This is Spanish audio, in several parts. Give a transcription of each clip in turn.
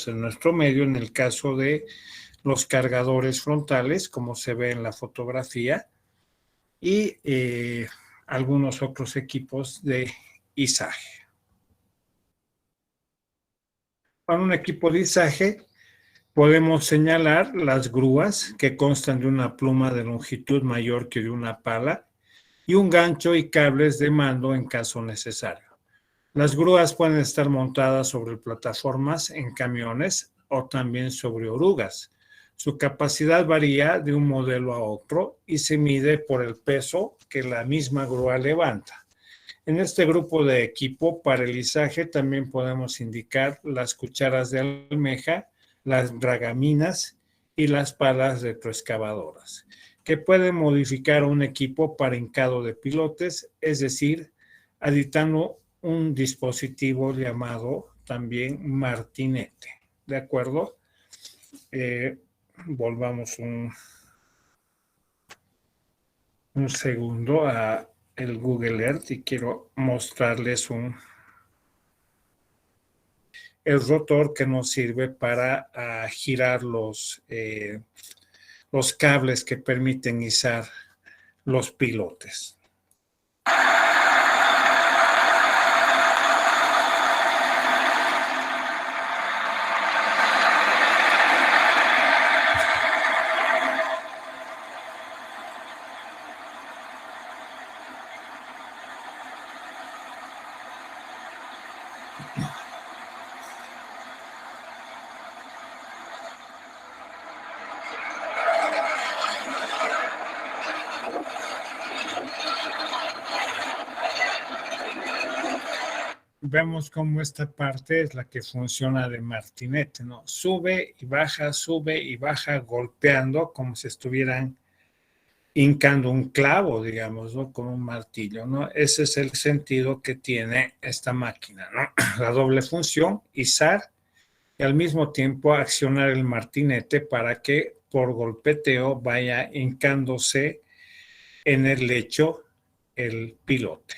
en nuestro medio, en el caso de los cargadores frontales, como se ve en la fotografía, y algunos otros equipos de izaje. Para un equipo de izaje podemos señalar las grúas, que constan de una pluma de longitud mayor que de una pala y un gancho y cables de mando en caso necesario. Las grúas pueden estar montadas sobre plataformas en camiones o también sobre orugas. Su capacidad varía de un modelo a otro y se mide por el peso que la misma grúa levanta. En este grupo de equipo para el izaje también podemos indicar las cucharas de almeja, las dragaminas y las palas retroexcavadoras, que pueden modificar un equipo para hincado de pilotes, es decir, aditando un dispositivo llamado también martinete. ¿De acuerdo? Volvamos un segundo a el Google Earth y quiero mostrarles el rotor que nos sirve para girar los cables que permiten izar los pilotes. Vemos cómo esta parte es la que funciona de martinete, ¿no? Sube y baja, golpeando como si estuvieran hincando un clavo, digamos, ¿no? Con un martillo, ¿no? Ese es el sentido que tiene esta máquina, ¿no? La doble función, izar y al mismo tiempo accionar el martinete para que por golpeteo vaya hincándose en el lecho el pilote.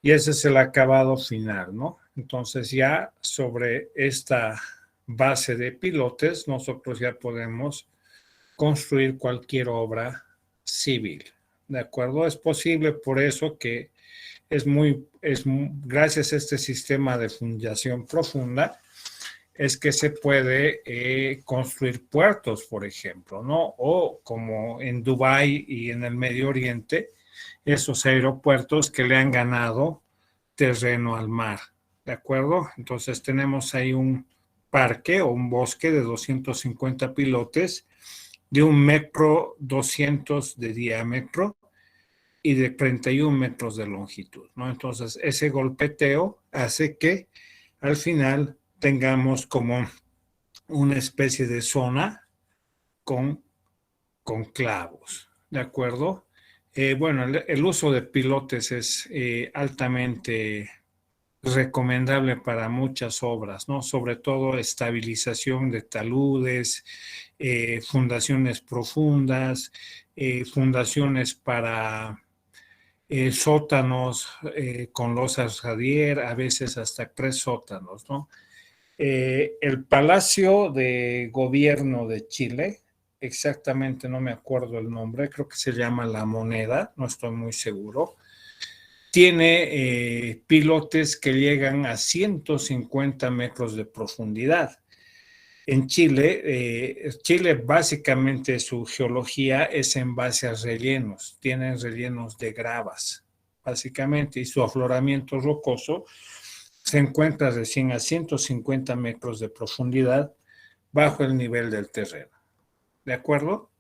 Y ese es el acabado final, ¿no? Entonces ya sobre esta base de pilotes, nosotros ya podemos construir cualquier obra civil, ¿de acuerdo? Es posible por eso que gracias a este sistema de fundación profunda, es que se puede construir puertos, por ejemplo, ¿no? O como en Dubái y en el Medio Oriente, esos aeropuertos que le han ganado terreno al mar, ¿de acuerdo? Entonces tenemos ahí un parque o un bosque de 250 pilotes de 1,2 metros de diámetro y de 31 metros de longitud, ¿no? Entonces ese golpeteo hace que al final tengamos como una especie de zona con clavos, ¿de acuerdo? Bueno, el uso de pilotes es altamente recomendable para muchas obras, ¿no? Sobre todo estabilización de taludes, fundaciones profundas, fundaciones para sótanos con losas radier, a veces hasta 3 sótanos, ¿no? El Palacio de Gobierno de Chile, exactamente no me acuerdo el nombre, creo que se llama La Moneda, no estoy muy seguro, tiene pilotes que llegan a 150 metros de profundidad. En Chile, Chile básicamente su geología es en base a rellenos, tienen rellenos de gravas, básicamente, y su afloramiento rocoso se encuentra de 100 a 150 metros de profundidad bajo el nivel del terreno. ¿De acuerdo?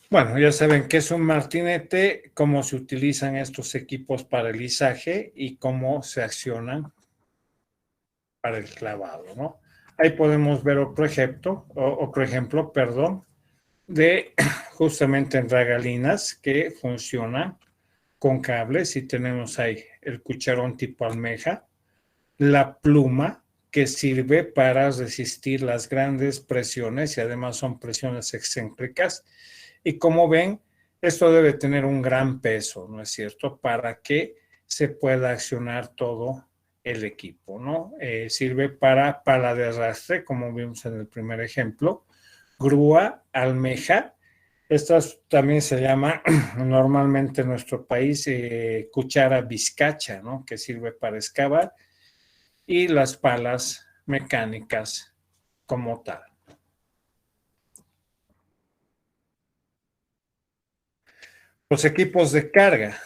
Bueno, ya saben qué es un martinete, cómo se utilizan estos equipos para el izaje y cómo se accionan para el clavado, ¿no? Ahí podemos ver otro ejemplo, de justamente en regalinas que funcionan con cables y tenemos ahí el cucharón tipo almeja, la pluma que sirve para resistir las grandes presiones y además son presiones excéntricas. Y como ven, esto debe tener un gran peso, ¿no es cierto? Para que se pueda accionar todo el equipo, ¿no? Sirve para pala de arrastre, como vimos en el primer ejemplo, grúa, almeja. Estas también se llama normalmente en nuestro país cuchara vizcacha, ¿no? Que sirve para excavar, y las palas mecánicas como tal. Los equipos de carga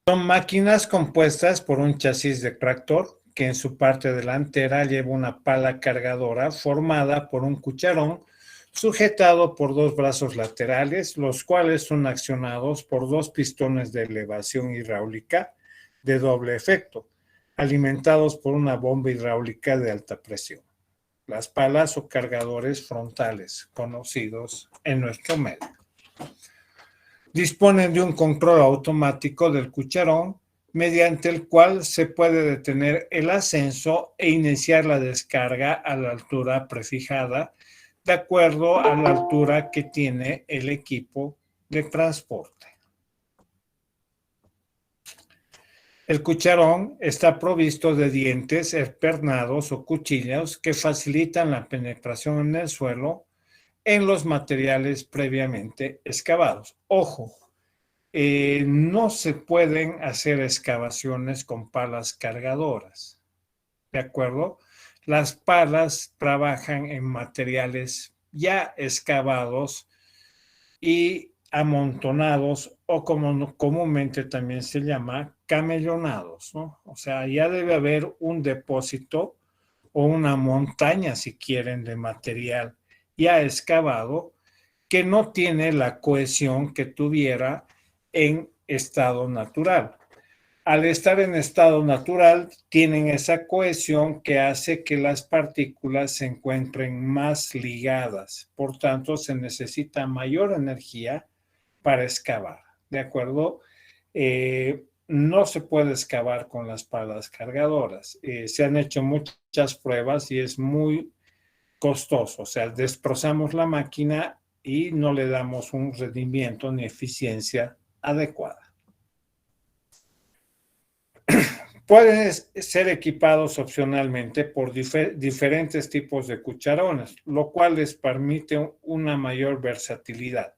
son máquinas compuestas por un chasis de tractor que en su parte delantera lleva una pala cargadora formada por un cucharón sujetado por dos brazos laterales, los cuales son accionados por dos pistones de elevación hidráulica de doble efecto, alimentados por una bomba hidráulica de alta presión. Las palas o cargadores frontales, conocidos en nuestro medio. Disponen de un control automático del cucharón mediante el cual se puede detener el ascenso e iniciar la descarga a la altura prefijada de acuerdo a la altura que tiene el equipo de transporte. El cucharón está provisto de dientes pernados o cuchillos que facilitan la penetración en el suelo en los materiales previamente excavados. Ojo, no se pueden hacer excavaciones con palas cargadoras, ¿de acuerdo? Las palas trabajan en materiales ya excavados y amontonados, o como comúnmente también se llama, camellonados, ¿no? O sea, ya debe haber un depósito o una montaña, si quieren, de material ya excavado que no tiene la cohesión que tuviera en estado natural. Al estar en estado natural, tienen esa cohesión que hace que las partículas se encuentren más ligadas. Por tanto, se necesita mayor energía para excavar, ¿de acuerdo? No se puede excavar con las palas cargadoras. Se han hecho muchas pruebas y es muy costoso. O sea, destrozamos la máquina y no le damos un rendimiento ni eficiencia adecuada. Pueden ser equipados opcionalmente por diferentes tipos de cucharones, lo cual les permite una mayor versatilidad.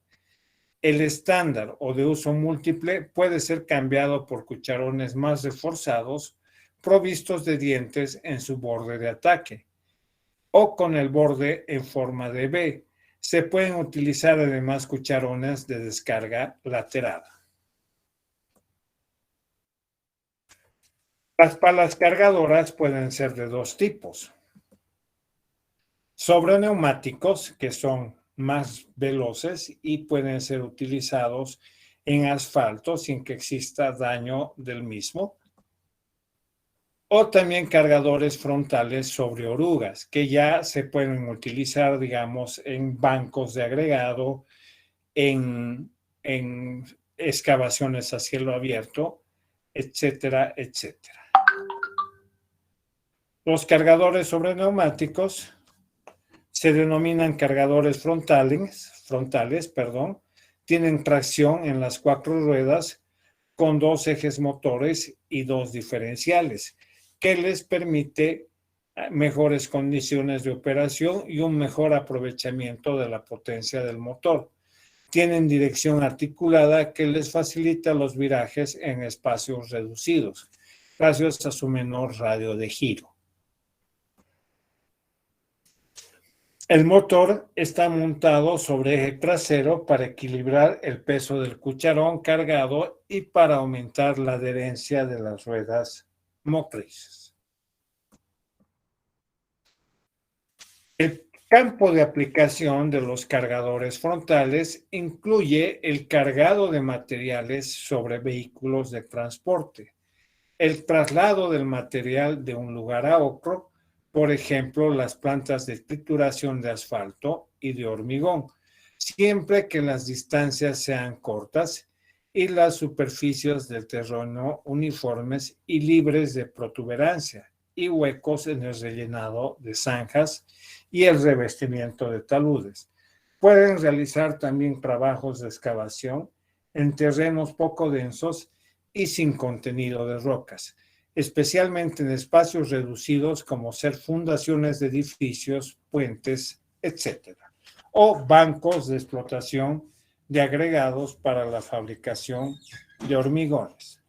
El estándar o de uso múltiple puede ser cambiado por cucharones más reforzados, provistos de dientes en su borde de ataque, o con el borde en forma de V. Se pueden utilizar además cucharones de descarga lateral. Las palas cargadoras pueden ser de dos tipos. Sobre neumáticos, que son más veloces y pueden ser utilizados en asfalto sin que exista daño del mismo. O también cargadores frontales sobre orugas, que ya se pueden utilizar, digamos, en bancos de agregado, en excavaciones a cielo abierto, etcétera, etcétera. Los cargadores sobre neumáticos se denominan cargadores frontales, tienen tracción en las 4 ruedas con 2 ejes motores y 2 diferenciales, que les permite mejores condiciones de operación y un mejor aprovechamiento de la potencia del motor. Tienen dirección articulada que les facilita los virajes en espacios reducidos, gracias a su menor radio de giro. El motor está montado sobre eje trasero para equilibrar el peso del cucharón cargado y para aumentar la adherencia de las ruedas motrices. El campo de aplicación de los cargadores frontales incluye el cargado de materiales sobre vehículos de transporte, el traslado del material de un lugar a otro, por ejemplo, las plantas de trituración de asfalto y de hormigón, siempre que las distancias sean cortas y las superficies del terreno uniformes y libres de protuberancia y huecos en el rellenado de zanjas y el revestimiento de taludes. Pueden realizar también trabajos de excavación en terrenos poco densos y sin contenido de rocas, especialmente en espacios reducidos como ser fundaciones de edificios, puentes, etcétera, o bancos de explotación de agregados para la fabricación de hormigones.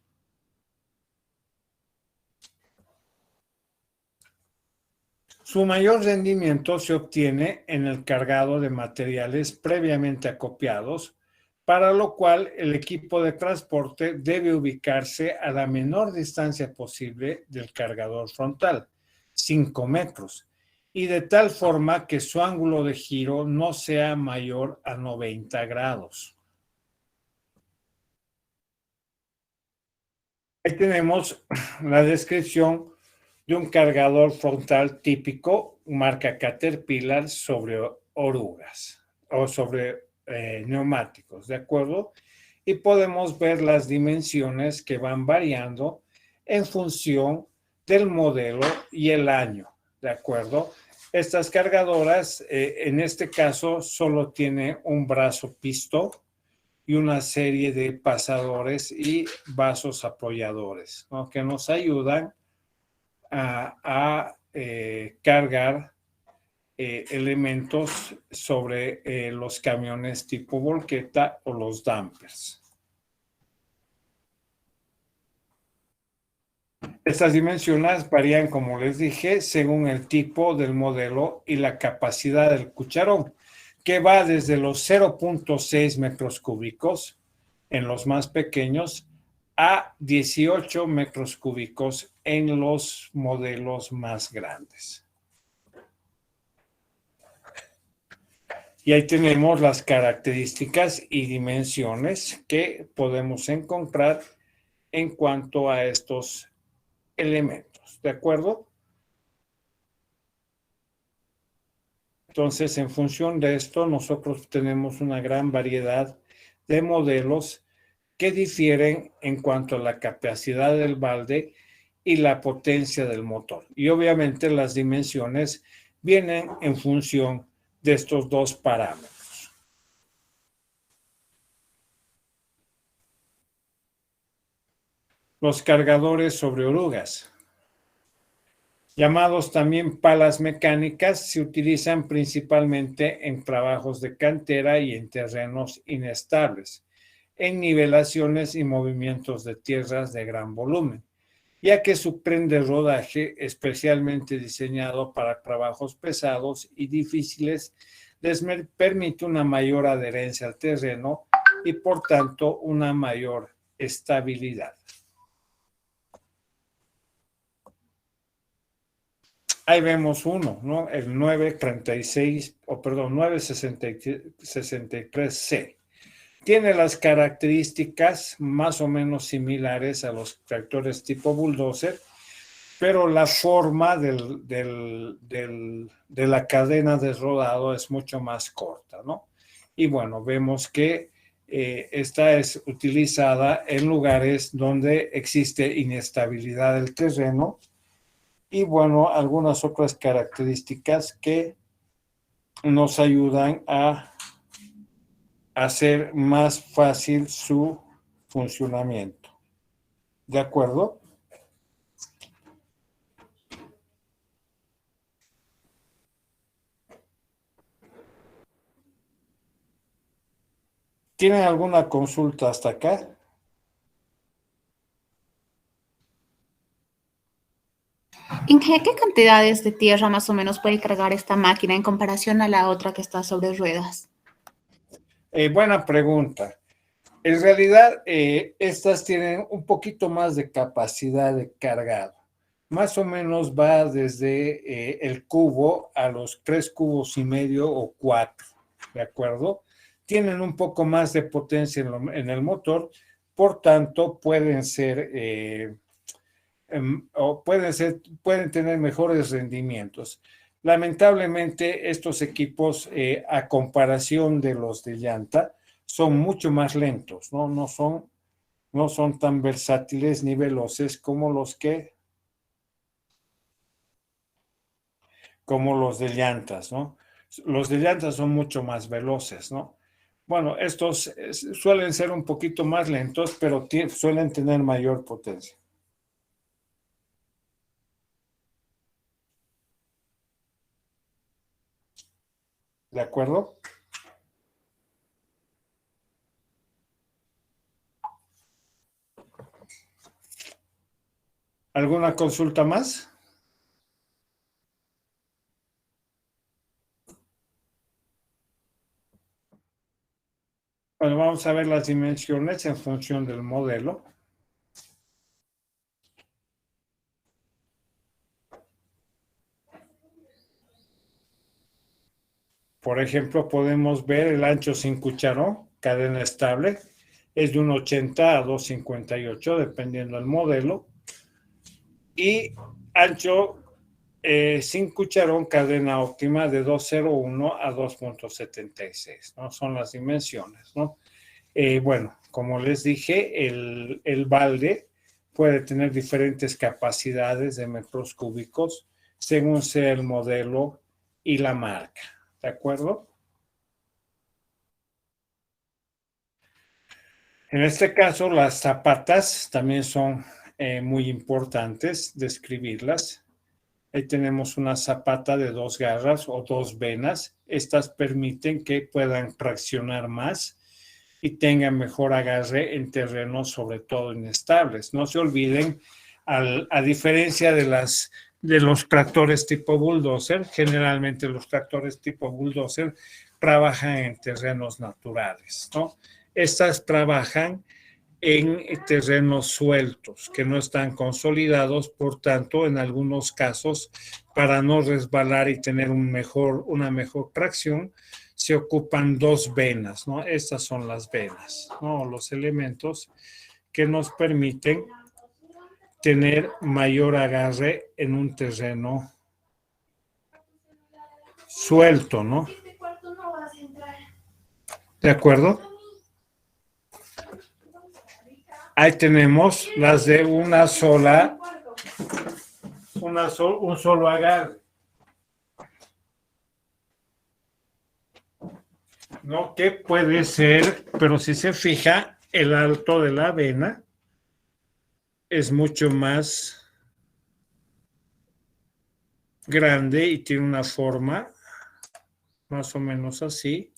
Su mayor rendimiento se obtiene en el cargado de materiales previamente acopiados, para lo cual el equipo de transporte debe ubicarse a la menor distancia posible del cargador frontal, 5 metros, y de tal forma que su ángulo de giro no sea mayor a 90 grados. Ahí tenemos la descripción de un cargador frontal típico, marca Caterpillar, sobre orugas o sobre neumáticos, ¿de acuerdo? Y podemos ver las dimensiones que van variando en función del modelo y el año, ¿de acuerdo? Estas cargadoras, en este caso, solo tiene un brazo pisto y una serie de pasadores y vasos apoyadores, ¿no?, que nos ayudan a cargar elementos sobre los camiones tipo volqueta o los dumpers. Estas dimensiones varían, como les dije, según el tipo del modelo y la capacidad del cucharón, que va desde los 0.6 metros cúbicos en los más pequeños a 18 metros cúbicos en los modelos más grandes. Y ahí tenemos las características y dimensiones que podemos encontrar en cuanto a estos elementos, ¿de acuerdo? Entonces, en función de esto, nosotros tenemos una gran variedad de modelos que difieren en cuanto a la capacidad del balde y la potencia del motor. Y obviamente las dimensiones vienen en función de estos dos parámetros. Los cargadores sobre orugas, llamados también palas mecánicas, se utilizan principalmente en trabajos de cantera y en terrenos inestables, en nivelaciones y movimientos de tierras de gran volumen, ya que su tren de rodaje, especialmente diseñado para trabajos pesados y difíciles, les permite una mayor adherencia al terreno y, por tanto, una mayor estabilidad. Ahí vemos uno, ¿no? El 963C. Tiene las características más o menos similares a los tractores tipo bulldozer, pero la forma de la cadena de rodado es mucho más corta, ¿no? Y bueno, vemos que esta es utilizada en lugares donde existe inestabilidad del terreno y bueno, algunas otras características que nos ayudan a hacer más fácil su funcionamiento. ¿De acuerdo? ¿Tienen alguna consulta hasta acá? ¿En qué cantidades de tierra más o menos puede cargar esta máquina en comparación a la otra que está sobre ruedas? Buena pregunta. En realidad, estas tienen un poquito más de capacidad de cargado. Más o menos va desde el cubo a los 3,5 cubos o 4, ¿de acuerdo? Tienen un poco más de potencia en el motor, por tanto, pueden tener mejores rendimientos. Lamentablemente, estos equipos, a comparación de los de llanta, son mucho más lentos, ¿no? No son tan versátiles ni veloces como los de llantas, ¿no? Los de llantas son mucho más veloces, ¿no? Bueno, estos suelen ser un poquito más lentos, pero suelen tener mayor potencia. ¿De acuerdo? ¿Alguna consulta más? Bueno, vamos a ver las dimensiones en función del modelo. Por ejemplo, podemos ver el ancho sin cucharón, cadena estable, es de 1,80 a 2,58, dependiendo del modelo. Y ancho sin cucharón, cadena óptima de 2,01 a 2,76, ¿no? Son las dimensiones, ¿no? Bueno, como les dije, el balde puede tener diferentes capacidades de metros cúbicos según sea el modelo y la marca, ¿de acuerdo? En este caso, las zapatas también son muy importantes describirlas. Ahí tenemos una zapata de 2 garras o 2 venas. Estas permiten que puedan traccionar más y tengan mejor agarre en terrenos, sobre todo inestables. No se olviden, a diferencia de los tractores tipo bulldozer, generalmente los tractores tipo bulldozer trabajan en terrenos naturales, ¿no? Estas trabajan en terrenos sueltos, que no están consolidados, por tanto, en algunos casos, para no resbalar y tener una mejor tracción, se ocupan 2 venas, ¿no? Estas son las venas, ¿no? Los elementos que nos permiten tener mayor agarre en un terreno suelto, ¿no? ¿De acuerdo? Ahí tenemos las de un solo agarre, ¿no? Que puede ser, pero si se fija, el alto de la vena es mucho más grande y tiene una forma más o menos así,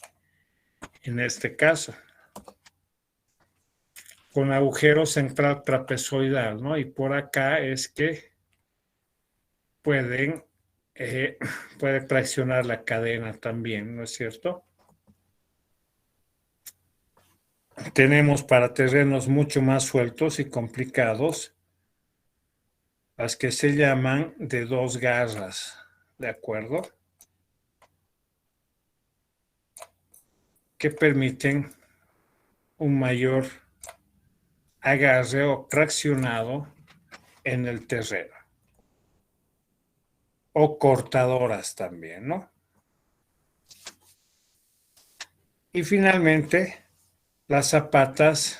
en este caso, con agujero central trapezoidal, ¿no? Y por acá es que puede traccionar la cadena también, ¿no es cierto? Tenemos para terrenos mucho más sueltos y complicados las que se llaman de 2 garras, ¿de acuerdo? Que permiten un mayor agarre o traccionado en el terreno. O cortadoras también, ¿no? Y finalmente, las zapatas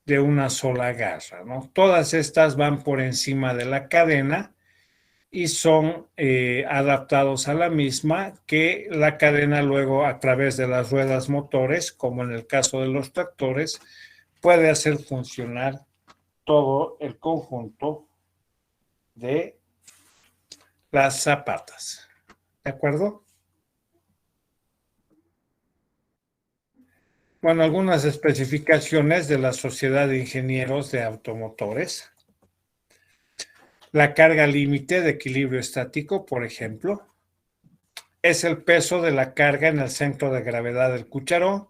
de una sola garra, ¿no? Todas estas van por encima de la cadena y son adaptados a la misma, que la cadena luego, a través de las ruedas motores, como en el caso de los tractores, puede hacer funcionar todo el conjunto de las zapatas. ¿De acuerdo? Bueno, algunas especificaciones de la Sociedad de Ingenieros de Automotores. La carga límite de equilibrio estático, por ejemplo, es el peso de la carga en el centro de gravedad del cucharón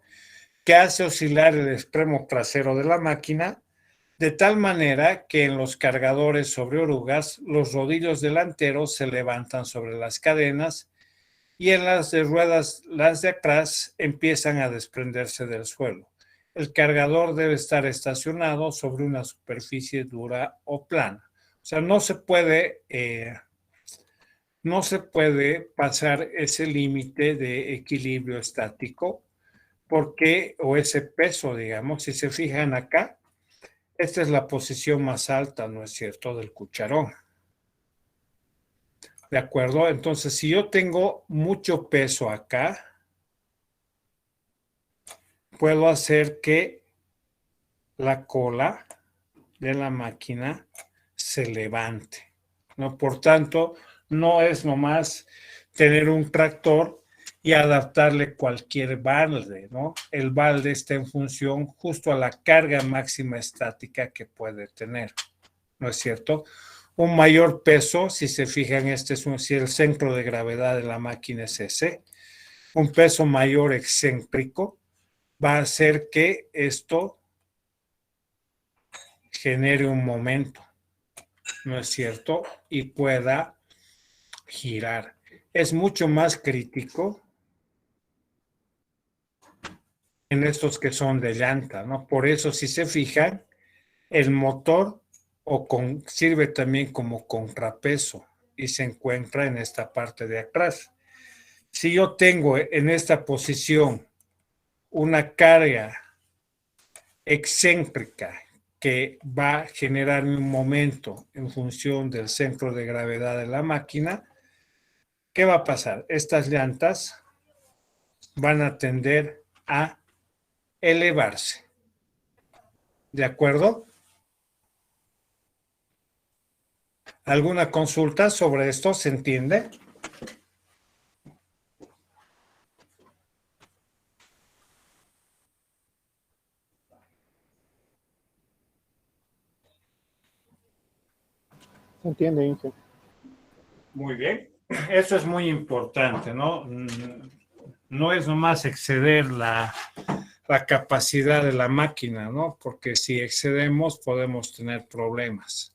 que hace oscilar el extremo trasero de la máquina de tal manera que en los cargadores sobre orugas los rodillos delanteros se levantan sobre las cadenas y en las de ruedas, las de atrás, empiezan a desprenderse del suelo. El cargador debe estar estacionado sobre una superficie dura o plana. O sea, no se puede pasar ese límite de equilibrio estático porque, o ese peso, digamos, si se fijan acá, esta es la posición más alta, ¿no es cierto?, del cucharón. ¿De acuerdo? Entonces, si yo tengo mucho peso acá, puedo hacer que la cola de la máquina se levante, ¿no? Por tanto, no es nomás tener un tractor y adaptarle cualquier balde, ¿no? El balde está en función justo a la carga máxima estática que puede tener, ¿no es cierto? Un mayor peso, si se fijan, si el centro de gravedad de la máquina es ese, un peso mayor excéntrico va a hacer que esto genere un momento, ¿no es cierto? Y pueda girar. Es mucho más crítico en estos que son de llanta, ¿no? Por eso, si se fijan, el motor sirve también como contrapeso y se encuentra en esta parte de atrás. Si yo tengo en esta posición una carga excéntrica que va a generar un momento en función del centro de gravedad de la máquina, ¿qué va a pasar? Estas llantas van a tender a elevarse. ¿De acuerdo? ¿Alguna consulta sobre esto? ¿Se entiende? Se entiende, Inge. Muy bien. Eso es muy importante, ¿no? No es nomás exceder la capacidad de la máquina, ¿no? Porque si excedemos podemos tener problemas.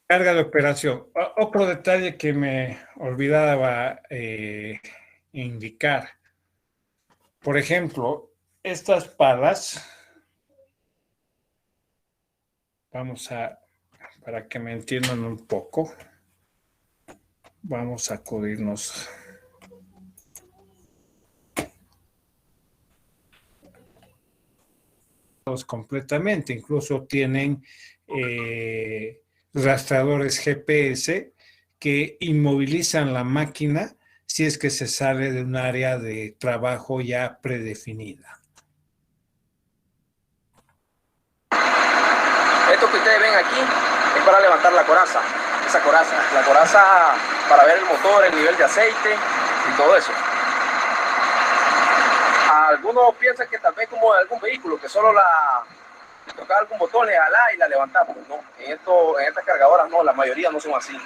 Carga de operación. Otro detalle que me olvidaba indicar. Por ejemplo, estas palas, para que me entiendan un poco, vamos a acudirnos. Completamente, incluso tienen rastreadores GPS que inmovilizan la máquina si es que se sale de un área de trabajo ya predefinida. Esto que ustedes ven aquí es para levantar la coraza, la coraza para ver el motor, el nivel de aceite y todo eso. Algunos piensan que tal vez como algún vehículo que solo tocar algún botón, le jalá y la levantamos. No, en estas cargadoras no, la mayoría no son así.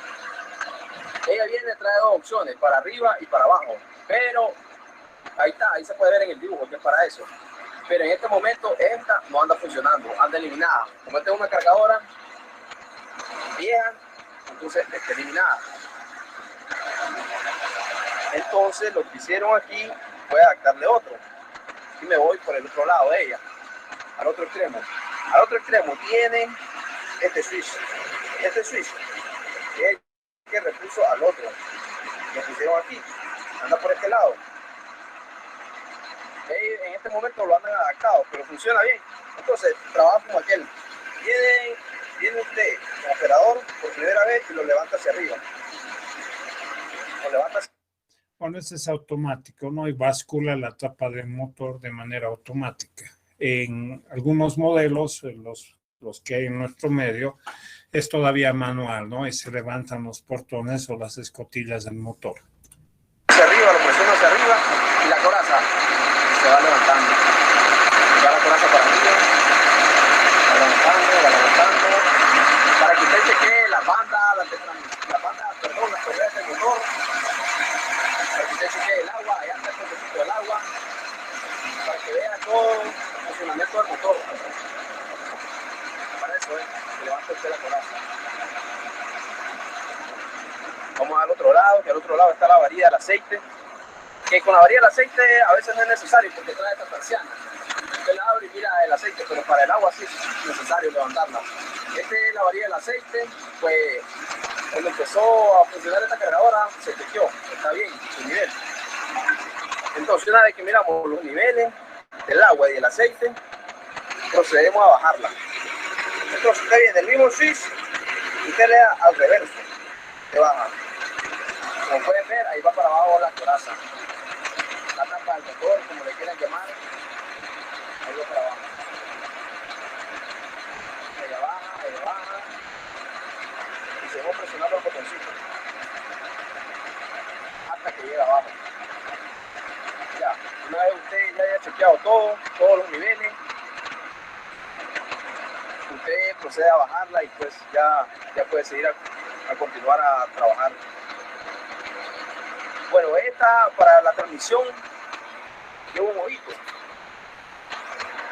Ella trae dos opciones, para arriba y para abajo, pero ahí está, ahí se puede ver en el dibujo que es para eso. Pero en este momento esta no anda funcionando, anda eliminada. Como esta es una cargadora vieja, entonces está eliminada. Entonces lo que hicieron aquí fue adaptarle otro. Y me voy por el otro lado de ella, al otro extremo. Al otro extremo tienen este switch. Este switch es el que repuso al otro. Lo pusieron aquí, anda por este lado. En este momento lo han adaptado, pero funciona bien. Entonces, trabaja como aquel. Viene usted como operador por primera vez y lo levanta hacia arriba. Lo levanta hacia... Bueno, ese es automático, ¿no? Y bascula la tapa del motor de manera automática. En algunos modelos, los que hay en nuestro medio, es todavía manual, ¿no? Y se levantan los portones o las escotillas del motor. Hacia arriba, lo presiona hacia arriba y la coraza se va levantando. Va la coraza para arriba, va levantando, para que usted chequee la banda, perdón, las correas del motor, para que usted chequee el agua, allá está el poquito del agua, para que vea todo el funcionamiento del motor. Para eso se levanta usted la coraza. Vamos al otro lado, que al otro lado está la varilla del aceite, que con la varilla del aceite a veces no es necesario porque trae esta persiana. Usted la abre y mira el aceite, pero para el agua sí es necesario levantarla. La varilla del aceite, pues cuando empezó a funcionar esta cargadora se chequeó, está bien su nivel. Entonces una vez que miramos los niveles del agua y del aceite, procedemos a bajarla. Entonces usted viene del mismo switch y usted le da al reverso, te baja. Como pueden ver, ahí va para abajo la coraza. La tapa del motor, como le quieran llamar, ahí va para abajo. Ella baja, y seguimos presionando el botoncito hasta que llega abajo. Ya, una vez usted ya haya chequeado todos los niveles, usted procede a bajarla y pues ya puede seguir a continuar a trabajar. Bueno, esta para la transmisión lleva un ojito.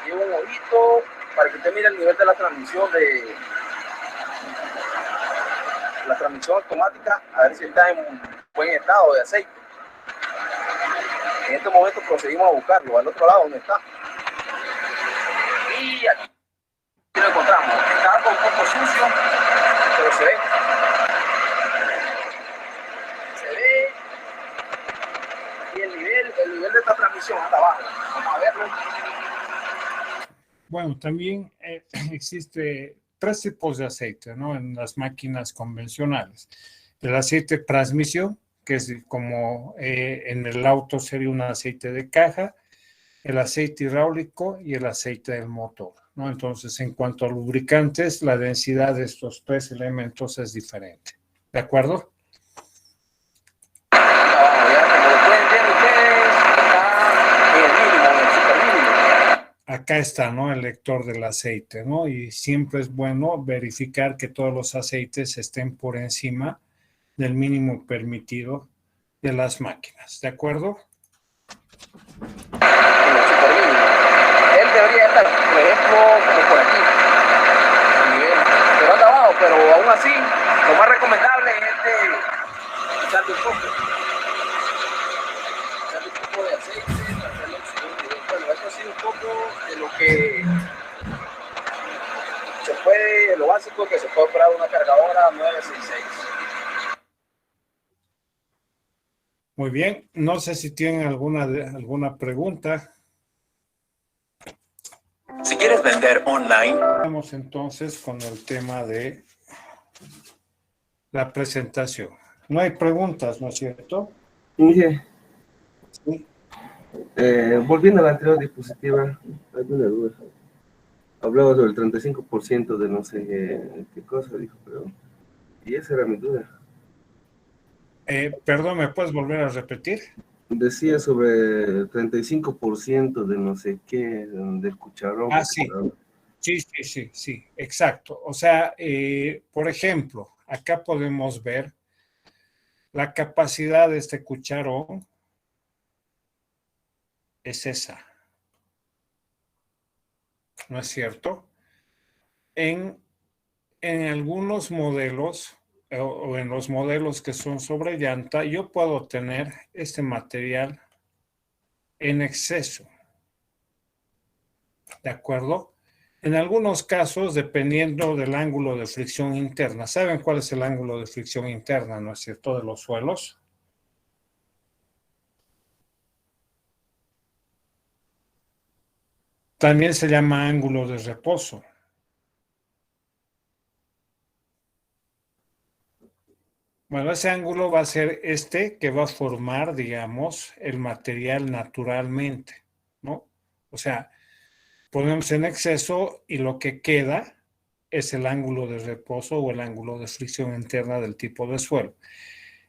Lleva un ojito para que usted mire el nivel de la transmisión automática, a ver si está en buen estado de aceite. En este momento procedimos a buscarlo al otro lado donde está. Y aquí lo encontramos. Está algo un poco sucio, pero se ve. Y el nivel de esta transmisión anda abajo. Vamos a verlo. Bueno, también existe 3 tipos de aceite, ¿no? En las máquinas convencionales. El aceite de transmisión, que es como en el auto sería un aceite de caja, el aceite hidráulico y el aceite del motor, ¿no? Entonces, en cuanto a lubricantes, la densidad de estos 3 elementos es diferente. ¿De acuerdo? Acá está, ¿no? El lector del aceite, ¿no? Y siempre es bueno verificar que todos los aceites estén por encima del mínimo permitido de las máquinas, ¿de acuerdo? Él debería estar, por ejemplo, como por aquí, pero anda abajo, pero aún así, lo más recomendable es de echarle un poco de aceite, hacerle un segundo nivel. Bueno, esto ha sido un poco de lo que se puede, lo básico que se puede operar una cargadora 966. Muy bien, no sé si tienen alguna pregunta. Si quieres vender online. Vamos entonces con el tema de la presentación. No hay preguntas, ¿no es cierto? Mire, Sí. volviendo a la anterior diapositiva, hay una duda. Hablaba sobre el 35% de no sé qué cosa, dijo, pero... Y esa era mi duda. Perdón, ¿me puedes volver a repetir? Decía sobre el 35% de no sé qué, del cucharón. Ah, sí. Sí, exacto. O sea, por ejemplo, acá podemos ver la capacidad de este cucharón es esa, ¿no es cierto? En algunos modelos o en los modelos que son sobre llanta, yo puedo tener este material en exceso, ¿de acuerdo? En algunos casos, dependiendo del ángulo de fricción interna. ¿Saben cuál es el ángulo de fricción interna, no es cierto, de los suelos? También se llama ángulo de reposo. Bueno, ese ángulo va a ser este que va a formar, digamos, el material naturalmente, ¿no? O sea, ponemos en exceso y lo que queda es el ángulo de reposo o el ángulo de fricción interna del tipo de suelo.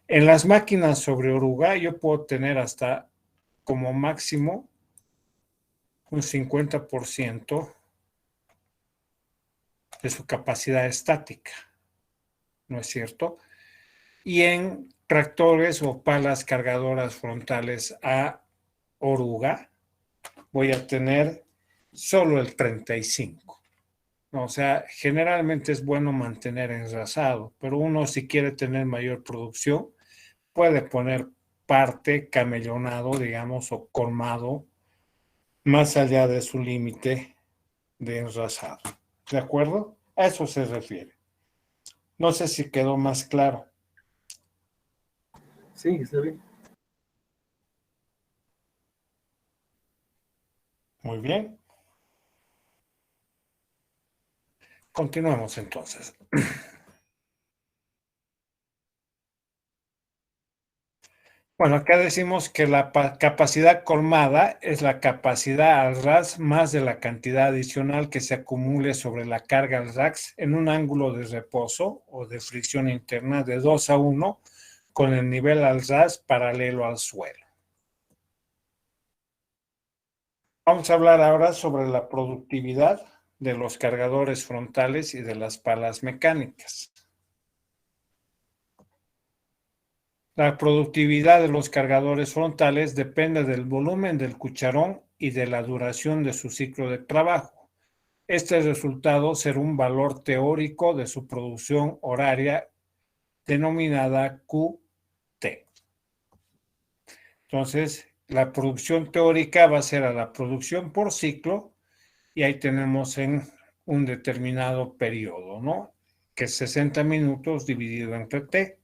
En las máquinas sobre oruga yo puedo tener hasta como máximo un 50% de su capacidad estática, ¿no es cierto? Y en tractores o palas cargadoras frontales a oruga voy a tener solo el 35. O sea, generalmente es bueno mantener enrasado, pero uno si quiere tener mayor producción puede poner parte camellonado, digamos, o colmado más allá de su límite de enrasado. ¿De acuerdo? A eso se refiere. No sé si quedó más claro. Sí, está bien. Muy bien. Continuemos entonces. Bueno, acá decimos que la capacidad colmada es la capacidad al ras más de la cantidad adicional que se acumule sobre la carga al ras en un ángulo de reposo o de fricción interna de 2:1 con el nivel al ras paralelo al suelo. Vamos a hablar ahora sobre la productividad de los cargadores frontales y de las palas mecánicas. La productividad de los cargadores frontales depende del volumen del cucharón y de la duración de su ciclo de trabajo. Este resultado será un valor teórico de su producción horaria denominada QT. Entonces, la producción teórica va a ser a la producción por ciclo y ahí tenemos en un determinado periodo, ¿no? Que es 60 minutos dividido entre T,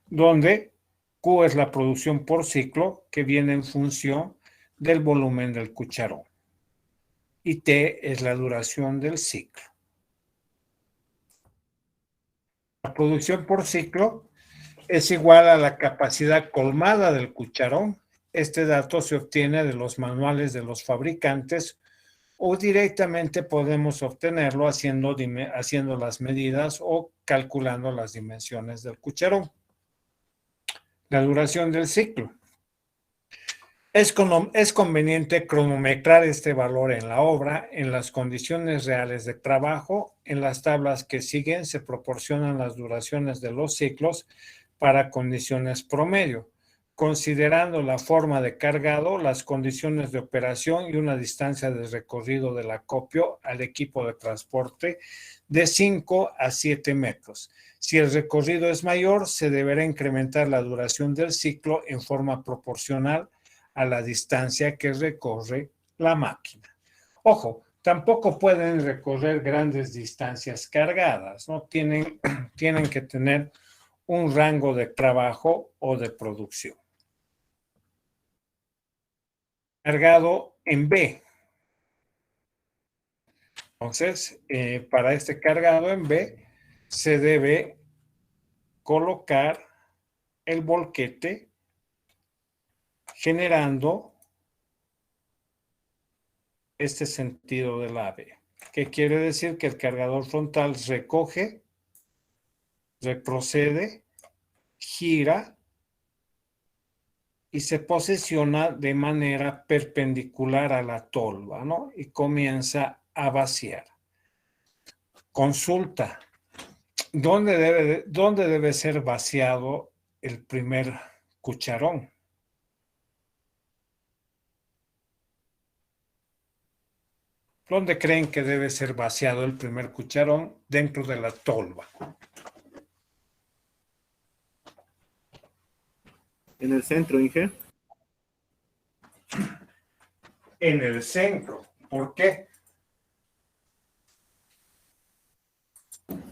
donde Q es la producción por ciclo que viene en función del volumen del cucharón y T es la duración del ciclo. La producción por ciclo es igual a la capacidad colmada del cucharón. Este dato se obtiene de los manuales de los fabricantes o directamente podemos obtenerlo haciendo las medidas o calculando las dimensiones del cucharón. La duración del ciclo. Es conveniente cronometrar este valor en la obra, en las condiciones reales de trabajo. En las tablas que siguen se proporcionan las duraciones de los ciclos para condiciones promedio, considerando la forma de cargado, las condiciones de operación y una distancia de recorrido del acopio al equipo de transporte de 5 a 7 metros. Si el recorrido es mayor, se deberá incrementar la duración del ciclo en forma proporcional a la distancia que recorre la máquina. Ojo, tampoco pueden recorrer grandes distancias cargadas, ¿no? Tienen que tener un rango de trabajo o de producción. Cargado en B. Entonces, para este cargado en B, se debe colocar el volquete generando este sentido del ave, que quiere decir que el cargador frontal recoge, retrocede, gira y se posiciona de manera perpendicular a la tolva, ¿no? Y comienza a vaciar. Consulta, ¿dónde debe ser vaciado el primer cucharón? ¿Dónde creen que debe ser vaciado el primer cucharón? Dentro de la tolva. En el centro, Inge. En el centro. ¿Por qué?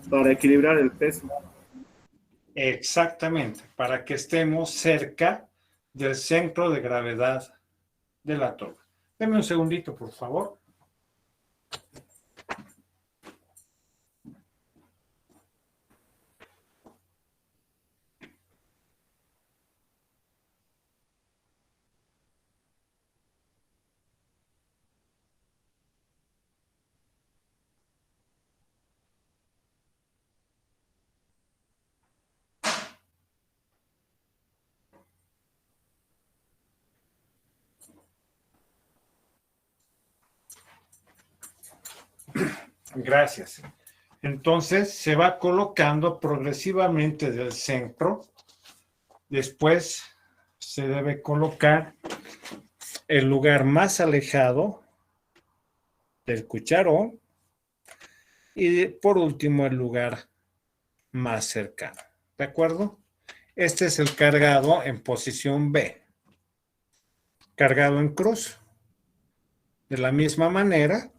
Para equilibrar el peso. Exactamente, para que estemos cerca del centro de gravedad de la tolva. Deme un segundito, por favor. Gracias. Entonces se va colocando progresivamente del centro. Después se debe colocar el lugar más alejado del cucharón y por último el lugar más cercano. ¿De acuerdo? Este es el cargado en posición B. Cargado en cruz. De la misma manera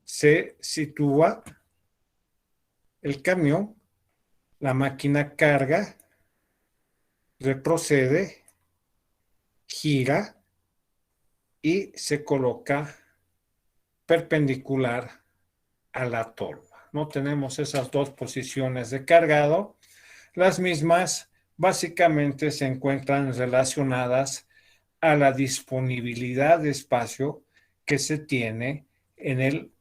se sitúa el camión, la máquina carga, retrocede, gira y se coloca perpendicular a la tolva. No tenemos esas dos posiciones de cargado. Las mismas básicamente se encuentran relacionadas a la disponibilidad de espacio que se tiene en el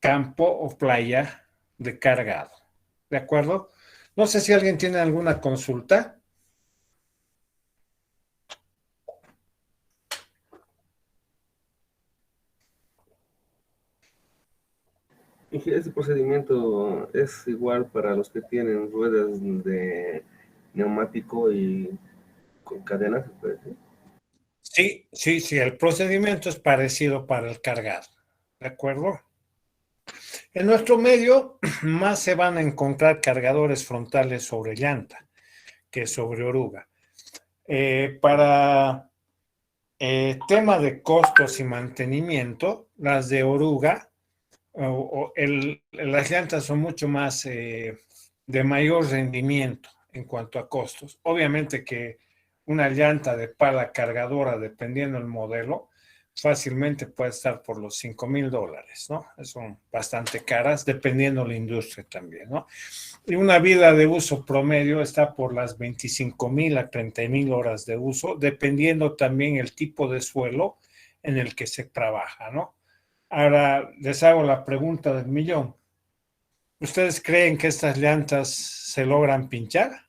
campo o playa de cargado. ¿De acuerdo? No sé si alguien tiene alguna consulta. Ese procedimiento es igual para los que tienen ruedas de neumático y con cadenas, ¿se puede decir? Sí, el procedimiento es parecido para el cargado. ¿De acuerdo? En nuestro medio más se van a encontrar cargadores frontales sobre llanta que sobre oruga. Para tema de costos y mantenimiento, las de oruga, las llantas son mucho más de mayor rendimiento en cuanto a costos. Obviamente que una llanta de pala cargadora, dependiendo del modelo, fácilmente puede estar por los $5,000, ¿no? Son bastante caras, dependiendo de la industria también, ¿no? Y una vida de uso promedio está por las 25,000 a 30,000 horas de uso, dependiendo también el tipo de suelo en el que se trabaja, ¿no? Ahora les hago la pregunta del millón. ¿Ustedes creen que estas llantas se logran pinchar?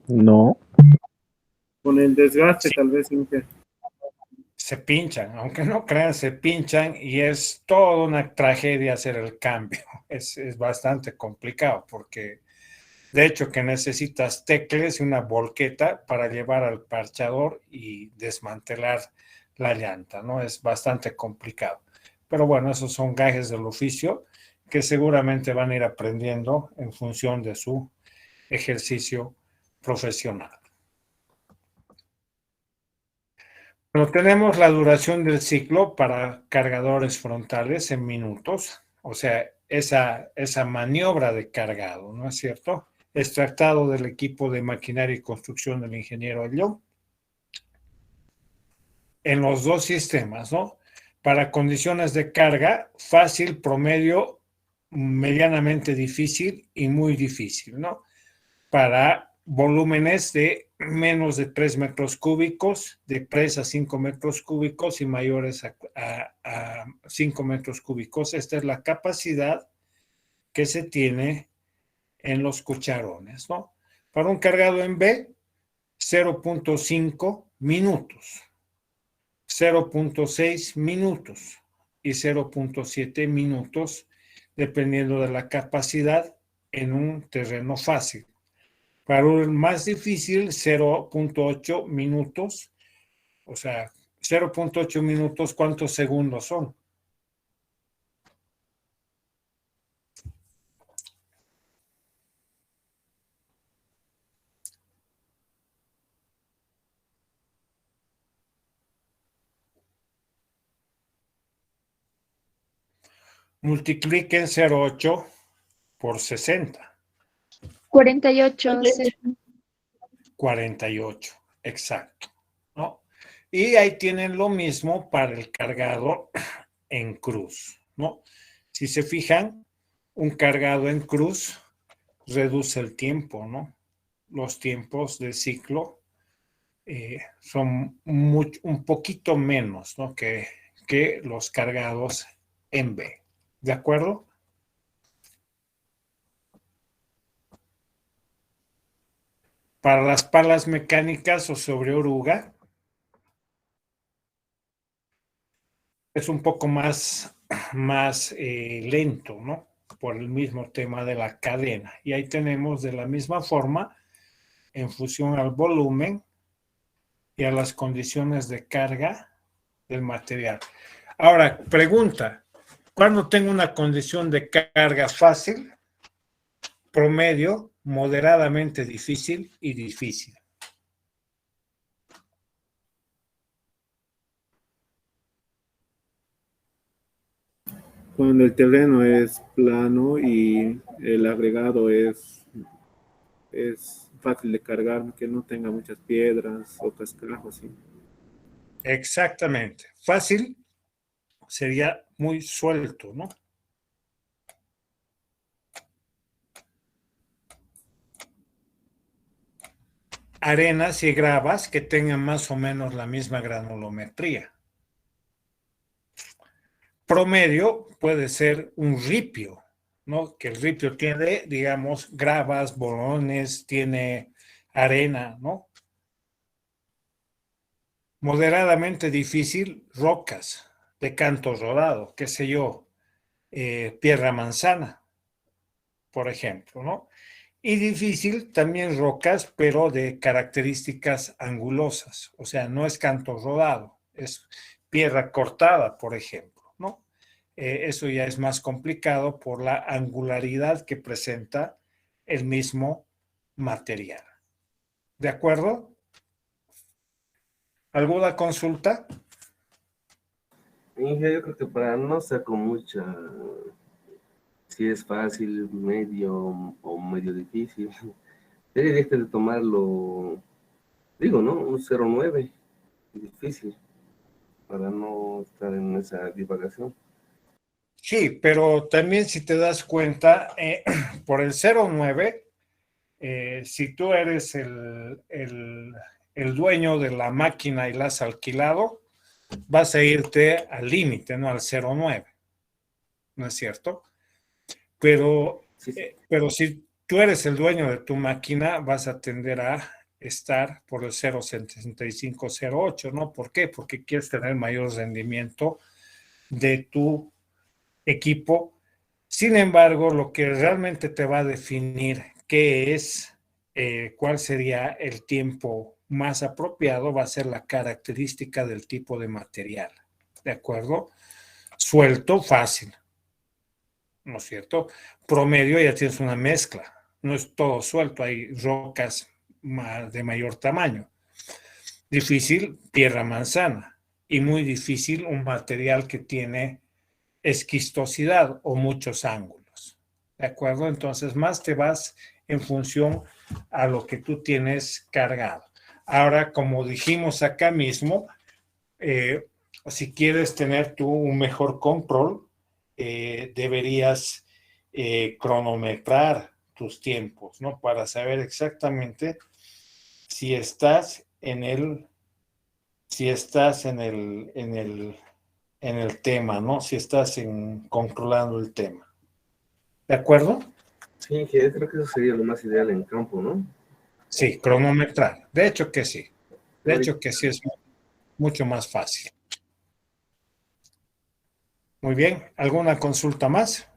No. Con el desgaste, Sí. tal vez, Inge. Se pinchan, aunque no crean, se pinchan y es toda una tragedia hacer el cambio. Es bastante complicado porque de hecho que necesitas tecles y una volqueta para llevar al parchador y desmantelar la llanta, ¿no? Es bastante complicado. Pero bueno, esos son gajes del oficio que seguramente van a ir aprendiendo en función de su ejercicio profesional. Pero tenemos la duración del ciclo para cargadores frontales en minutos, o sea, esa maniobra de cargado, ¿no es cierto? Extractado del equipo de maquinaria y construcción del ingeniero Ayllón. En los dos sistemas, ¿no? Para condiciones de carga, fácil, promedio, medianamente difícil y muy difícil, ¿no? Para volúmenes de menos de 3 metros cúbicos, de 3 a 5 metros cúbicos y mayores a 5 metros cúbicos. Esta es la capacidad que se tiene en los cucharones, ¿no? Para un cargado en B, 0.5 minutos, 0.6 minutos y 0.7 minutos, dependiendo de la capacidad en un terreno fácil. Para un más difícil, 0.8 minutos, o sea, 0.8 minutos, ¿cuántos segundos son? Multipliquen 0.8 por 60. 48. 48, exacto, ¿no? Y ahí tienen lo mismo para el cargado en cruz, ¿no? Si se fijan, un cargado en cruz reduce el tiempo, ¿no? Los tiempos de ciclo son un poquito menos, ¿no? que los cargados en B. ¿De acuerdo? Para las palas mecánicas o sobre oruga, es un poco más lento, ¿no? Por el mismo tema de la cadena. Y ahí tenemos de la misma forma, en función al volumen y a las condiciones de carga del material. Ahora, pregunta, ¿cuándo tengo una condición de carga fácil, promedio, moderadamente difícil y difícil? Cuando el terreno es plano y el agregado es fácil de cargar, que no tenga muchas piedras o cascajos, ¿sí? Exactamente. Fácil sería muy suelto, ¿no? Arenas y gravas que tengan más o menos la misma granulometría. Promedio puede ser un ripio, ¿no? Que el ripio tiene, digamos, gravas, bolones, tiene arena, ¿no? Moderadamente difícil, rocas de canto rodado, qué sé yo, piedra manzana, por ejemplo, ¿no? Y difícil también rocas, pero de características angulosas, o sea, no es canto rodado, es piedra cortada, por ejemplo, ¿no? Eso ya es más complicado por la angularidad que presenta el mismo material. ¿De acuerdo? ¿Alguna consulta? Inge, yo creo que para no saco mucha, si es fácil, medio o medio difícil, sería de tomarlo, digo, ¿no? Un 0,9, difícil, para no estar en esa divagación. Sí, pero también si te das cuenta, por el 0,9, si tú eres el dueño de la máquina y la has alquilado, vas a irte al límite, no al 0,9, ¿no es cierto? Pero si tú eres el dueño de tu máquina, vas a tender a estar por el 0,75, 0,8, ¿no? ¿Por qué? Porque quieres tener mayor rendimiento de tu equipo. Sin embargo, lo que realmente te va a definir qué es, cuál sería el tiempo más apropiado, va a ser la característica del tipo de material. ¿De acuerdo? Suelto, fácil, ¿no es cierto? Promedio, ya tienes una mezcla. No es todo suelto, hay rocas de mayor tamaño. Difícil, tierra manzana. Y muy difícil, un material que tiene esquistosidad o muchos ángulos. ¿De acuerdo? Entonces, más te vas en función a lo que tú tienes cargado. Ahora, como dijimos acá mismo, si quieres tener tú un mejor control, deberías cronometrar tus tiempos, ¿no? Para saber exactamente si estás en el tema, ¿no? Si estás controlando el tema. ¿De acuerdo? Sí, que creo que eso sería lo más ideal en campo, ¿no? Sí, cronometrar. De hecho que sí. De hecho que sí es mucho más fácil. Muy bien. ¿Alguna consulta más?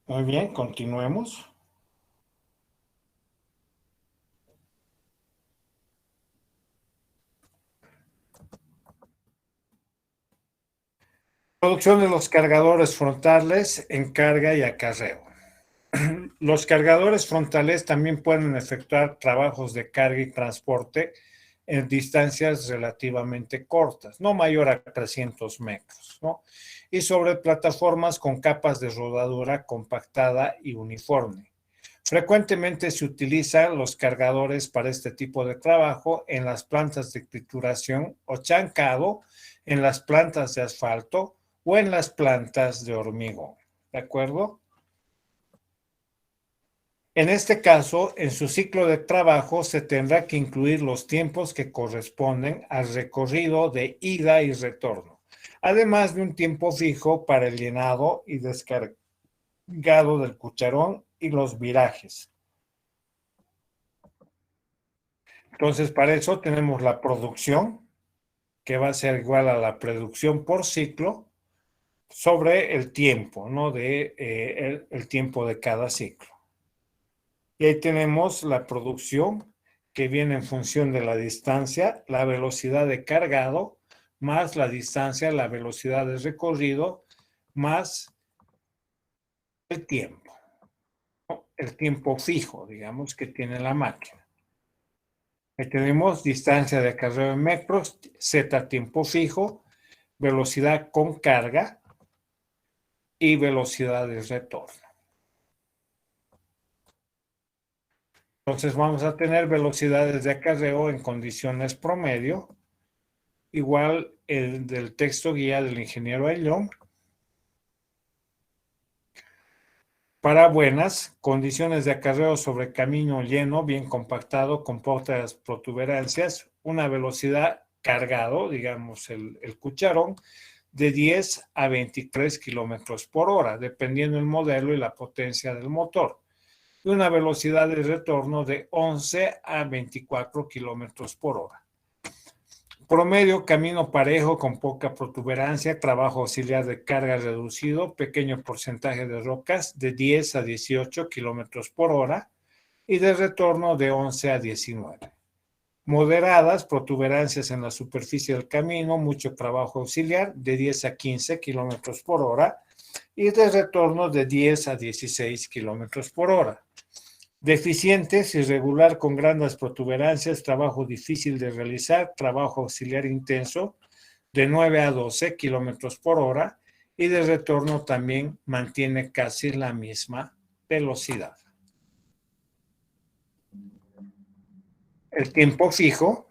Muy bien, continuemos. Producción de los cargadores frontales en carga y acarreo. Los cargadores frontales también pueden efectuar trabajos de carga y transporte en distancias relativamente cortas, no mayor a 300 metros, ¿no? Y sobre plataformas con capas de rodadura compactada y uniforme. Frecuentemente se utilizan los cargadores para este tipo de trabajo en las plantas de trituración o chancado, en las plantas de asfalto o en las plantas de hormigón. ¿De acuerdo? En este caso, en su ciclo de trabajo se tendrá que incluir los tiempos que corresponden al recorrido de ida y retorno, además de un tiempo fijo para el llenado y descargado del cucharón y los virajes. Entonces, para eso tenemos la producción, que va a ser igual a la producción por ciclo sobre el tiempo, ¿no? El tiempo de cada ciclo. Y ahí tenemos la producción, que viene en función de la distancia, la velocidad de cargado, más la distancia, la velocidad de recorrido, más el tiempo, ¿no? El tiempo fijo, digamos, que tiene la máquina. Ahí tenemos distancia de acarreo en metros, Z tiempo fijo, velocidad con carga y velocidad de retorno. Entonces vamos a tener velocidades de acarreo en condiciones promedio, igual el del texto guía del ingeniero Ayllón. Para buenas condiciones de acarreo sobre camino lleno, bien compactado, con pocas protuberancias, una velocidad cargado, digamos el cucharón, de 10 a 23 kilómetros por hora, dependiendo del modelo y la potencia del motor. Y una velocidad de retorno de 11 a 24 kilómetros por hora. Promedio, camino parejo con poca protuberancia, trabajo auxiliar de carga reducido, pequeño porcentaje de rocas de 10 a 18 kilómetros por hora y de retorno de 11 a 19. Moderadas, protuberancias en la superficie del camino, mucho trabajo auxiliar de 10 a 15 kilómetros por hora y de retorno de 10 a 16 kilómetros por hora. Deficientes, irregular con grandes protuberancias, trabajo difícil de realizar, trabajo auxiliar intenso de 9 a 12 kilómetros por hora y de retorno también mantiene casi la misma velocidad. El tiempo fijo.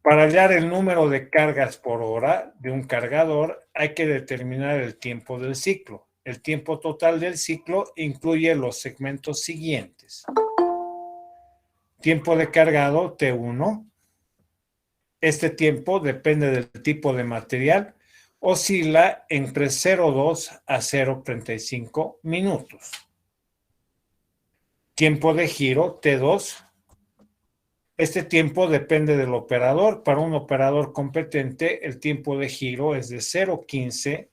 Para hallar el número de cargas por hora de un cargador hay que determinar el tiempo del ciclo. El tiempo total del ciclo incluye los segmentos siguientes. Tiempo de cargado T1. Este tiempo depende del tipo de material. Oscila entre 0,2 a 0,35 minutos. Tiempo de giro T2. Este tiempo depende del operador. Para un operador competente, el tiempo de giro es de 0,15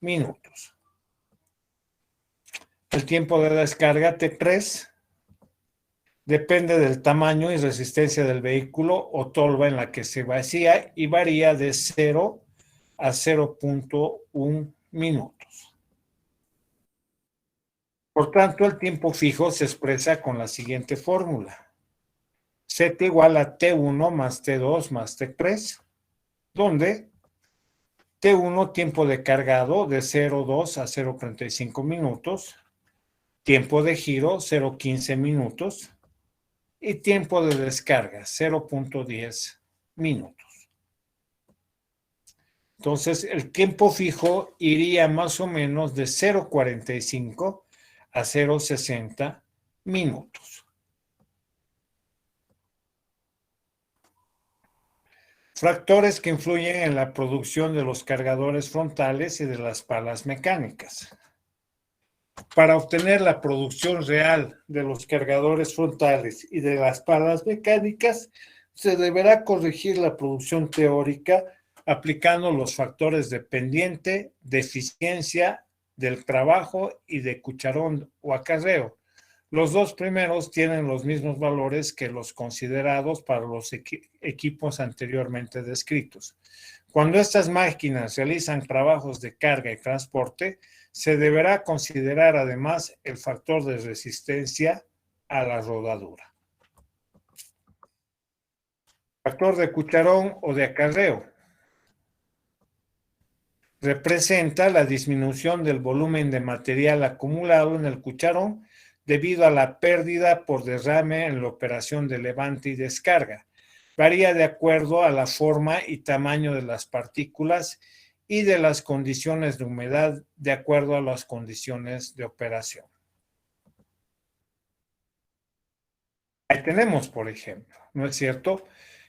minutos. El tiempo de descarga T3 depende del tamaño y resistencia del vehículo o tolva en la que se vacía y varía de 0 a 0,1 minutos. Por tanto, el tiempo fijo se expresa con la siguiente fórmula. Z igual a T1 más T2 más T3, donde T1 tiempo de cargado de 0,2 a 0,35 minutos, tiempo de giro 0,15 minutos y tiempo de descarga 0,10 minutos. Entonces, el tiempo fijo iría más o menos de 0,45 a 0,60 minutos. Factores que influyen en la producción de los cargadores frontales y de las palas mecánicas. Para obtener la producción real de los cargadores frontales y de las palas mecánicas, se deberá corregir la producción teórica aplicando los factores de pendiente, de eficiencia, del trabajo y de cucharón o acarreo. Los dos primeros tienen los mismos valores que los considerados para los equipos anteriormente descritos. Cuando estas máquinas realizan trabajos de carga y transporte, se deberá considerar además el factor de resistencia a la rodadura. Factor de cucharón o de acarreo. Representa la disminución del volumen de material acumulado en el cucharón debido a la pérdida por derrame en la operación de levante y descarga. Varía de acuerdo a la forma y tamaño de las partículas y de las condiciones de humedad de acuerdo a las condiciones de operación. Ahí tenemos, por ejemplo, ¿no es cierto?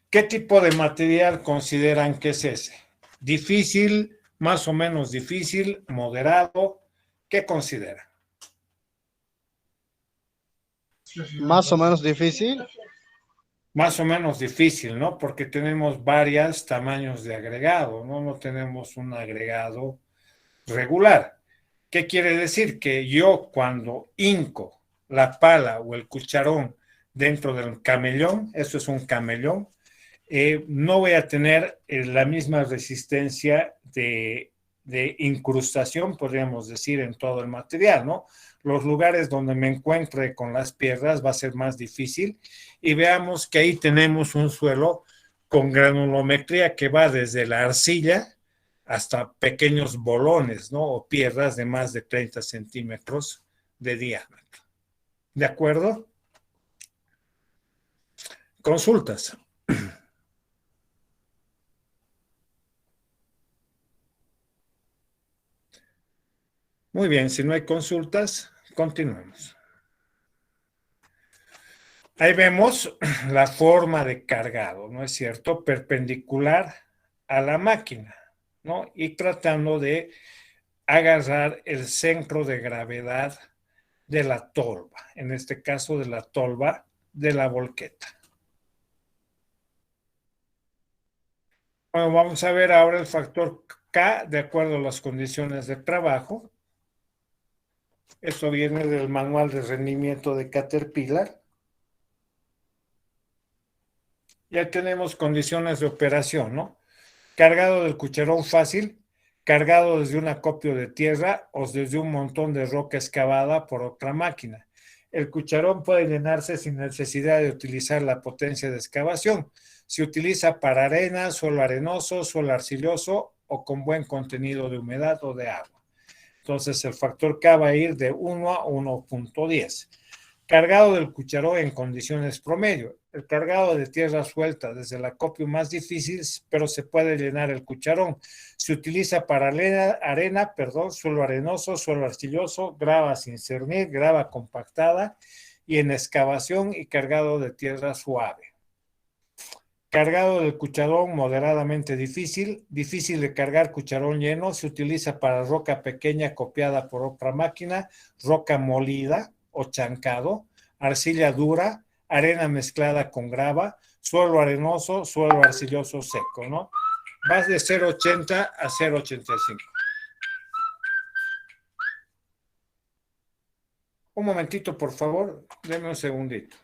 ¿Qué tipo de material consideran que es ese? ¿Difícil, más o menos difícil, moderado? ¿Qué consideran? Más o menos difícil. más o menos difícil, ¿no? Porque tenemos varios tamaños de agregado, ¿no? No tenemos un agregado regular. ¿Qué quiere decir? Que yo cuando hinco la pala o el cucharón dentro del camellón, eso es un camellón, no voy a tener la misma resistencia de incrustación, podríamos decir, en todo el material, ¿no? Los lugares donde me encuentre con las piedras va a ser más difícil y veamos que ahí tenemos un suelo con granulometría que va desde la arcilla hasta pequeños bolones, ¿no? O piedras de más de 30 centímetros de diámetro. ¿De acuerdo? Consultas. Muy bien, si no hay consultas, continuemos. Ahí vemos la forma de cargado, ¿no es cierto? Perpendicular a la máquina, ¿no? Y tratando de agarrar el centro de gravedad de la tolva, en este caso de la tolva de la volqueta. Bueno, vamos a ver ahora el factor K de acuerdo a las condiciones de trabajo. Esto viene del manual de rendimiento de Caterpillar. Ya tenemos condiciones de operación, ¿no? Cargado del cucharón fácil, cargado desde un acopio de tierra o desde un montón de roca excavada por otra máquina. El cucharón puede llenarse sin necesidad de utilizar la potencia de excavación. Se utiliza para arena, suelo arenoso, suelo arcilloso o con buen contenido de humedad o de agua. Entonces el factor K va a ir de 1 a 1.10. Cargado del cucharón en condiciones promedio. El cargado de tierra suelta desde el acopio más difícil, pero se puede llenar el cucharón. Se utiliza para arena, suelo arenoso, suelo arcilloso, grava sin cernir, grava compactada y en excavación y cargado de tierra suave. Cargado del cucharón moderadamente difícil, difícil de cargar cucharón lleno, se utiliza para roca pequeña copiada por otra máquina, roca molida o chancado, arcilla dura, arena mezclada con grava, suelo arenoso, suelo arcilloso seco, ¿no? Vas de 0.80 a 0.85. Un momentito, por favor, denme un segundito.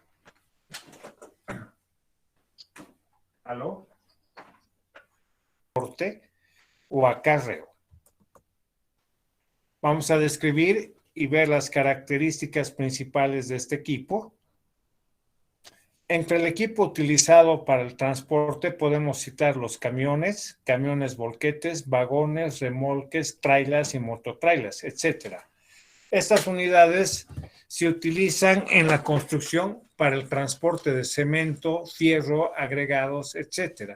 ¿Aló? Porte o acarreo. Vamos a describir y ver las características principales de este equipo. Entre el equipo utilizado para el transporte podemos citar los camiones, camiones volquetes, vagones, remolques, trailers y mototrailers, etc. Estas unidades se utilizan en la construcción para el transporte de cemento, fierro, agregados, etc.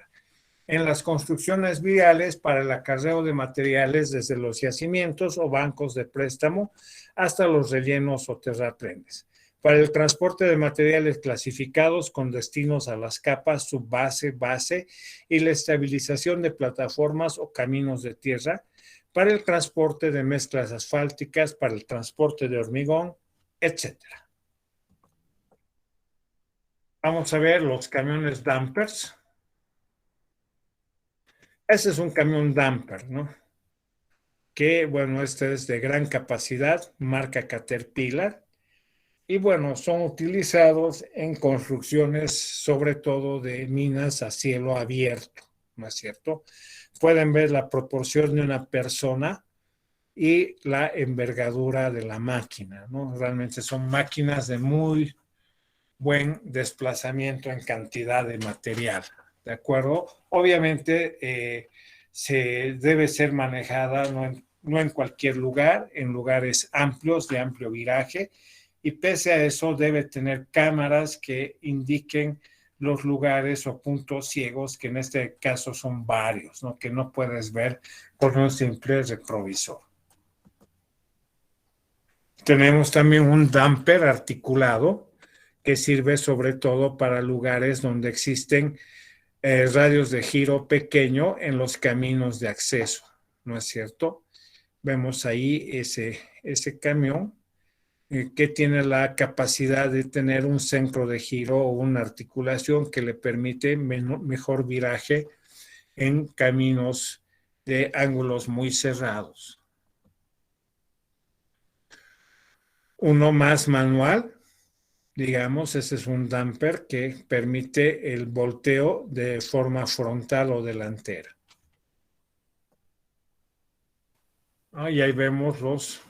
En las construcciones viales para el acarreo de materiales desde los yacimientos o bancos de préstamo hasta los rellenos o terraplenes. Para el transporte de materiales clasificados con destinos a las capas subbase, base y la estabilización de plataformas o caminos de tierra, para el transporte de mezclas asfálticas, para el transporte de hormigón, etc. Vamos a ver los camiones dumpers. Ese es un camión dumper, ¿no? Que, bueno, este es de gran capacidad, marca Caterpillar. Y bueno, son utilizados en construcciones, sobre todo de minas a cielo abierto, ¿no es cierto? Pueden ver la proporción de una persona y la envergadura de la máquina, ¿no? Realmente son máquinas de muy buen desplazamiento en cantidad de material, ¿de acuerdo? Obviamente se debe ser manejada no en cualquier lugar, en lugares amplios, de amplio viraje, y pese a eso debe tener cámaras que indiquen los lugares o puntos ciegos, que en este caso son varios, ¿no? Que no puedes ver con un simple retrovisor. Tenemos también un dumper articulado que sirve sobre todo para lugares donde existen radios de giro pequeño en los caminos de acceso, ¿no es cierto? Vemos ahí ese camión que tiene la capacidad de tener un centro de giro o una articulación que le permite mejor viraje en caminos de ángulos muy cerrados. Uno más manual, digamos, ese es un damper que permite el volteo de forma frontal o delantera. Y ahí vemos los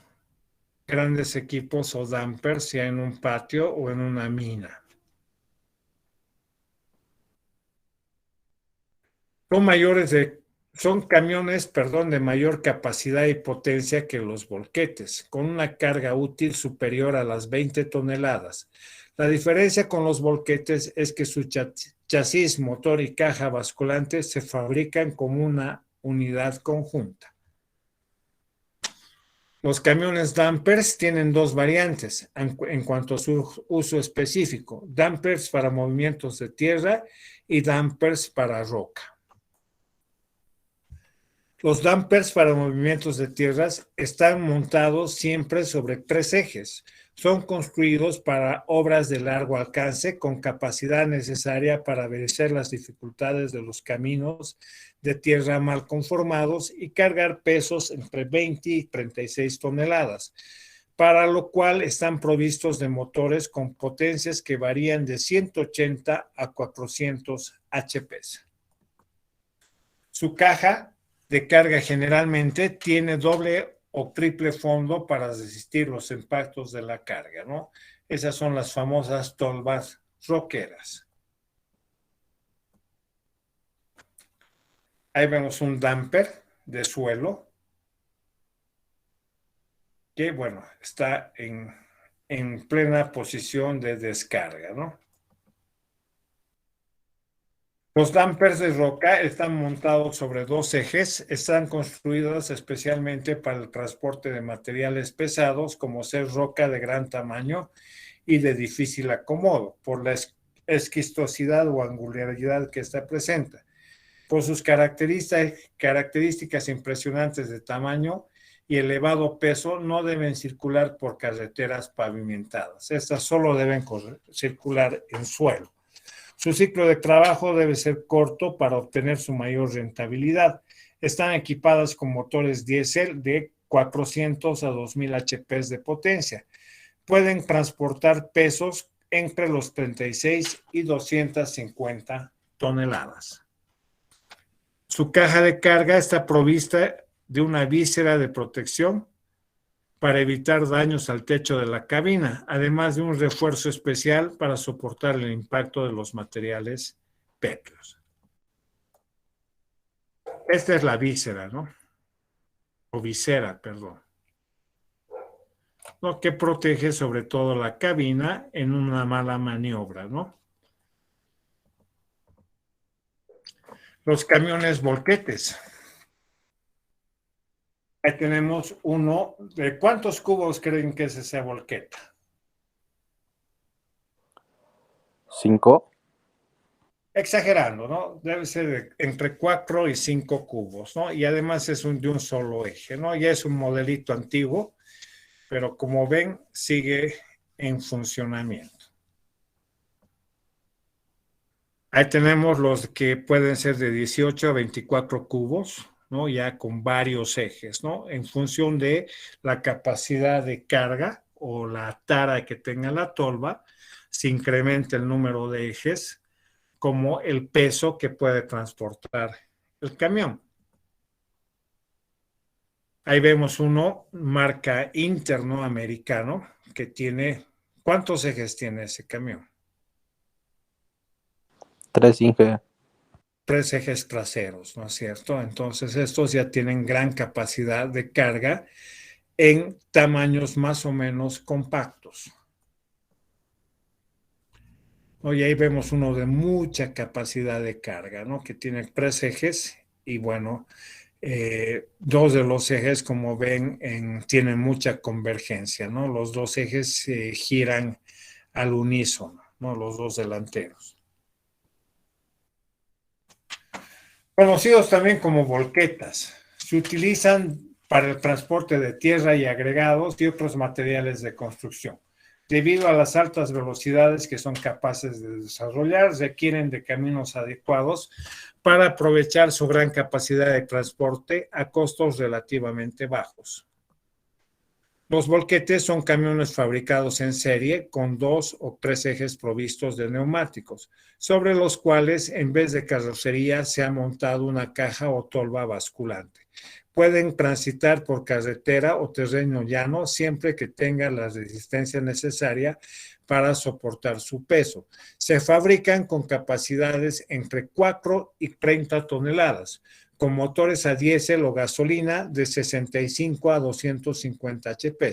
grandes equipos o dampers, ya en un patio o en una mina. Son camiones, de mayor capacidad y potencia que los volquetes, con una carga útil superior a las 20 toneladas. La diferencia con los volquetes es que su chasis, motor y caja basculante se fabrican como una unidad conjunta. Los camiones dampers tienen dos variantes en cuanto a su uso específico: dampers para movimientos de tierra y dampers para roca. Los dampers para movimientos de tierras están montados siempre sobre 3 ejes. Son construidos para obras de largo alcance con capacidad necesaria para vencer las dificultades de los caminos de tierra mal conformados y cargar pesos entre 20 y 36 toneladas, para lo cual están provistos de motores con potencias que varían de 180 a 400 HP. Su caja de carga generalmente tiene doble o triple fondo para resistir los impactos de la carga, ¿no? Esas son las famosas tolvas roqueras. Ahí vemos un damper de suelo que, bueno, está en plena posición de descarga, ¿no? Los dampers de roca están montados sobre 2 ejes, están construidos especialmente para el transporte de materiales pesados, como ser roca de gran tamaño y de difícil acomodo, por la esquistosidad o angularidad que esta presenta. Por sus características impresionantes de tamaño y elevado peso, no deben circular por carreteras pavimentadas. Estas solo deben circular en suelo. Su ciclo de trabajo debe ser corto para obtener su mayor rentabilidad. Están equipadas con motores diésel de 400 a 2000 HP de potencia. Pueden transportar pesos entre los 36 y 250 toneladas. Su caja de carga está provista de una víscera de protección para evitar daños al techo de la cabina, además de un refuerzo especial para soportar el impacto de los materiales pétreos. Esta es la víscera, ¿no? O visera, perdón. Lo que protege sobre todo la cabina en una mala maniobra, ¿no? Los camiones volquetes. Ahí tenemos uno. ¿De cuántos cubos creen que es esa volqueta? 5. Exagerando, ¿no? Debe ser entre 4 y 5 cubos, ¿no? Y además es de un solo eje, ¿no? Ya es un modelito antiguo, pero como ven, sigue en funcionamiento. Ahí tenemos los que pueden ser de 18 a 24 cubos, ¿no? Ya con varios ejes, ¿no? En función de la capacidad de carga o la tara que tenga la tolva, se incrementa el número de ejes como el peso que puede transportar el camión. Ahí vemos uno, marca Inter, ¿no? Americano, que tiene, ¿cuántos ejes tiene ese camión? 3 Inge. 3 ejes traseros, ¿no es cierto? Entonces estos ya tienen gran capacidad de carga en tamaños más o menos compactos. Y ahí vemos uno de mucha capacidad de carga, ¿no? Que tiene 3 ejes y bueno, 2 de los ejes, como ven, tienen mucha convergencia, ¿no? Los 2 ejes giran al unísono, ¿no? Los 2 delanteros. Conocidos también como volquetas. Se utilizan para el transporte de tierra y agregados y otros materiales de construcción. Debido a las altas velocidades que son capaces de desarrollar, requieren de caminos adecuados para aprovechar su gran capacidad de transporte a costos relativamente bajos. Los volquetes son camiones fabricados en serie con 2 o 3 ejes provistos de neumáticos, sobre los cuales en vez de carrocería se ha montado una caja o tolva basculante. Pueden transitar por carretera o terreno llano siempre que tengan la resistencia necesaria para soportar su peso. Se fabrican con capacidades entre 4 y 30 toneladas, con motores a diésel o gasolina de 65 a 250 HP.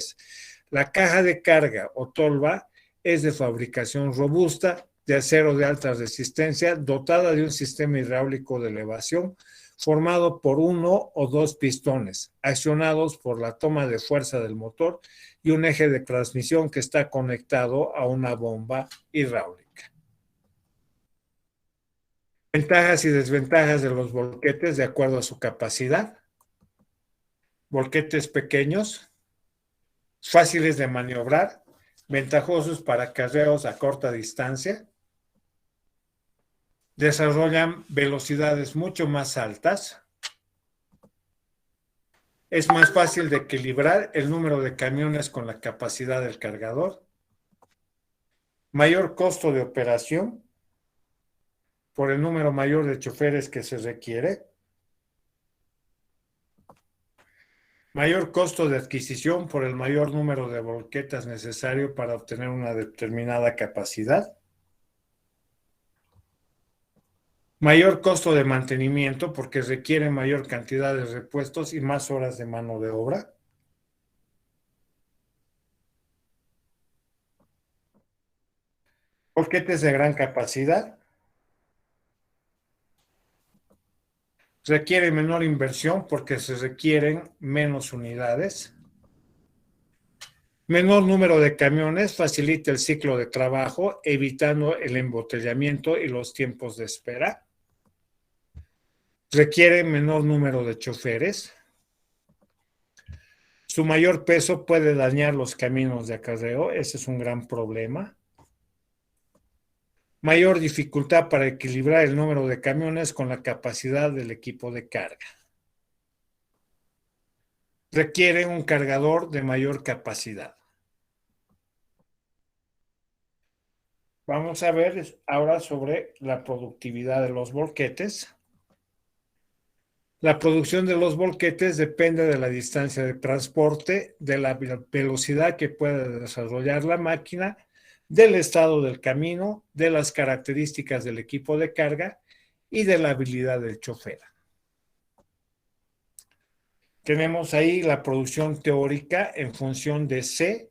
La caja de carga o tolva es de fabricación robusta, de acero de alta resistencia, dotada de un sistema hidráulico de elevación formado por 1 o 2 pistones, accionados por la toma de fuerza del motor y un eje de transmisión que está conectado a una bomba hidráulica. Ventajas y desventajas de los volquetes de acuerdo a su capacidad. Volquetes pequeños, fáciles de maniobrar, ventajosos para acarreos a corta distancia. Desarrollan velocidades mucho más altas. Es más fácil de equilibrar el número de camiones con la capacidad del cargador. Mayor costo de operación por el número mayor de choferes que se requiere. Mayor costo de adquisición por el mayor número de volquetas necesario para obtener una determinada capacidad. Mayor costo de mantenimiento porque requiere mayor cantidad de repuestos y más horas de mano de obra. Volquetes de gran capacidad. Requiere menor inversión porque se requieren menos unidades. Menor número de camiones facilita el ciclo de trabajo, evitando el embotellamiento y los tiempos de espera. Requiere menor número de choferes. Su mayor peso puede dañar los caminos de acarreo, ese es un gran problema. Mayor dificultad para equilibrar el número de camiones con la capacidad del equipo de carga. Requiere un cargador de mayor capacidad. Vamos a ver ahora sobre la productividad de los volquetes. La producción de los volquetes depende de la distancia de transporte, de la velocidad que pueda desarrollar la máquina, del estado del camino, de las características del equipo de carga y de la habilidad del chofer. Tenemos ahí la producción teórica en función de C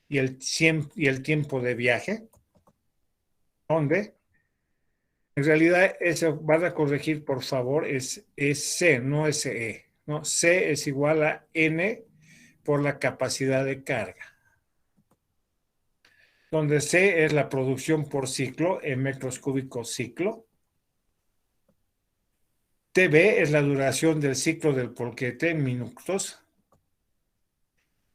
y el tiempo de viaje, donde en realidad eso van a corregir, por favor, es C, no es E, ¿no? C es igual a N por la capacidad de carga, donde C es la producción por ciclo en metros cúbicos ciclo. TB es la duración del ciclo del volquete en minutos.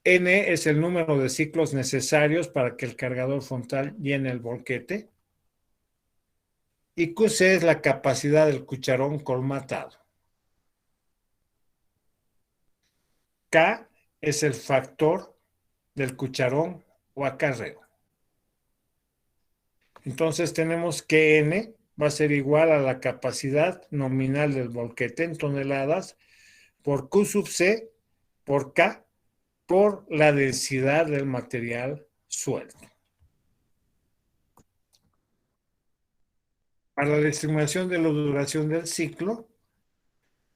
N es el número de ciclos necesarios para que el cargador frontal llene el volquete. Y QC es la capacidad del cucharón colmatado. K es el factor del cucharón o acarreo. Entonces tenemos que N va a ser igual a la capacidad nominal del volquete en toneladas por Q sub C por K por la densidad del material suelto. Para la estimación de la duración del ciclo,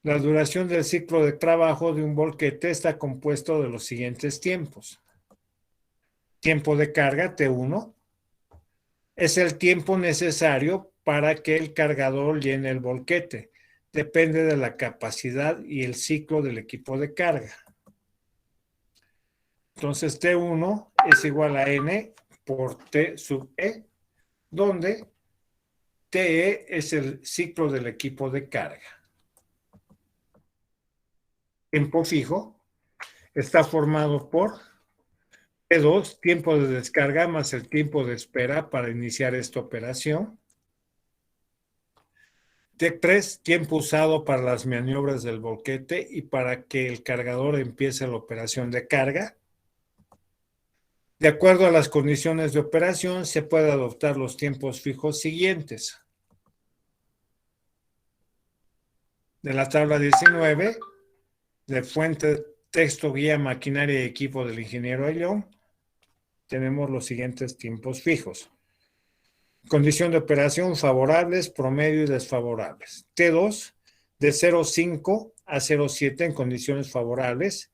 la duración del ciclo de trabajo de un volquete está compuesto de los siguientes tiempos. Tiempo de carga, T1, es el tiempo necesario para que el cargador llene el volquete. Depende de la capacidad y el ciclo del equipo de carga. Entonces, T1 es igual a N por T sub E, donde TE es el ciclo del equipo de carga. Tiempo fijo está formado por T2, tiempo de descarga más el tiempo de espera para iniciar esta operación. T3, tiempo usado para las maniobras del boquete y para que el cargador empiece la operación de carga. De acuerdo a las condiciones de operación, se puede adoptar los tiempos fijos siguientes. De la tabla 19, de fuente, texto, guía, maquinaria y equipo del ingeniero Ayllón, tenemos los siguientes tiempos fijos. Condición de operación favorables, promedio y desfavorables. T2, de 0,5 a 0,7 en condiciones favorables,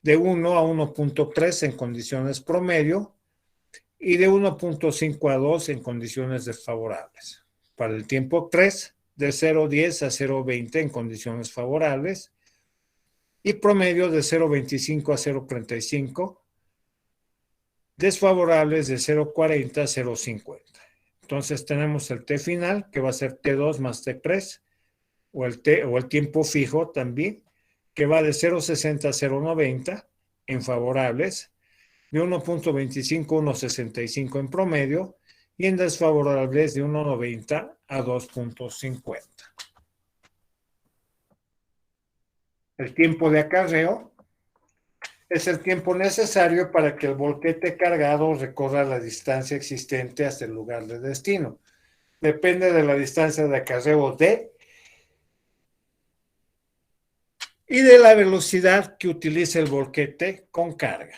de 1 a 1,3 en condiciones promedio y de 1,5 a 2 en condiciones desfavorables. Para el tiempo 3, de 0,10 a 0,20 en condiciones favorables y promedio de 0,25 a 0,35, desfavorables de 0,40 a 0,50. Entonces tenemos el T final, que va a ser T2 más T3, o el tiempo fijo también, que va de 0,60 a 0,90 en favorables, de 1,25 a 1,65 en promedio, y en desfavorables de 1,90 a 2,50. El tiempo de acarreo es el tiempo necesario para que el volquete cargado recorra la distancia existente hasta el lugar de destino. Depende de la distancia de acarreo D y de la velocidad que utilice el volquete con carga.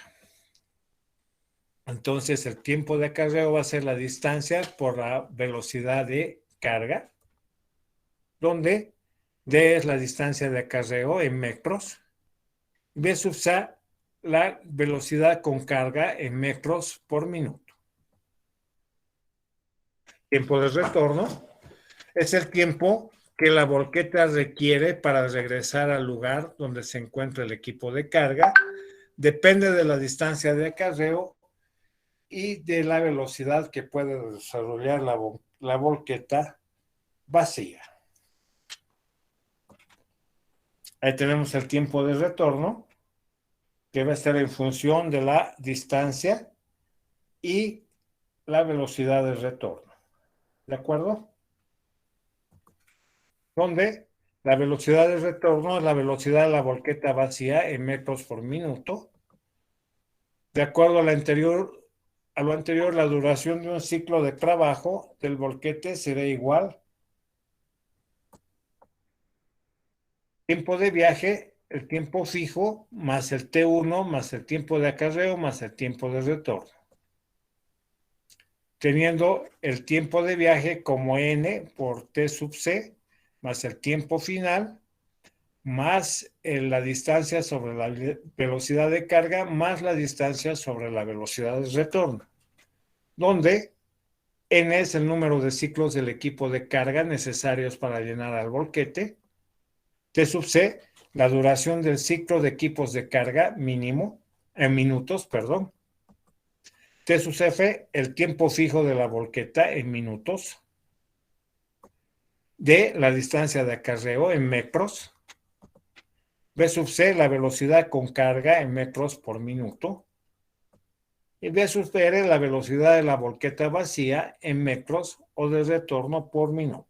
Entonces, el tiempo de acarreo va a ser la distancia por la velocidad de carga, donde D es la distancia de acarreo en metros, B sub A la velocidad con carga en metros por minuto. Tiempo de retorno es el tiempo que la volqueta requiere para regresar al lugar donde se encuentra el equipo de carga. Depende de la distancia de acarreo y de la velocidad que puede desarrollar la volqueta vacía. Ahí tenemos el tiempo de retorno, que va a estar en función de la distancia y la velocidad de retorno. ¿De acuerdo? Donde la velocidad de retorno es la velocidad de la volqueta vacía en metros por minuto. De acuerdo a lo anterior, la duración de un ciclo de trabajo del volquete será igual. Tiempo de viaje, el tiempo fijo, más el T1, más el tiempo de acarreo, más el tiempo de retorno. Teniendo el tiempo de viaje como N por T sub C, más el tiempo final, más la distancia sobre la velocidad de carga, más la distancia sobre la velocidad de retorno, donde N es el número de ciclos del equipo de carga necesarios para llenar al volquete, T sub C, la duración del ciclo de equipos de carga mínimo, en minutos, perdón. T sub F, el tiempo fijo de la volqueta en minutos. D, la distancia de acarreo en metros. B sub C, la velocidad con carga en metros por minuto. Y B sub R, la velocidad de la volqueta vacía en metros o de retorno por minuto.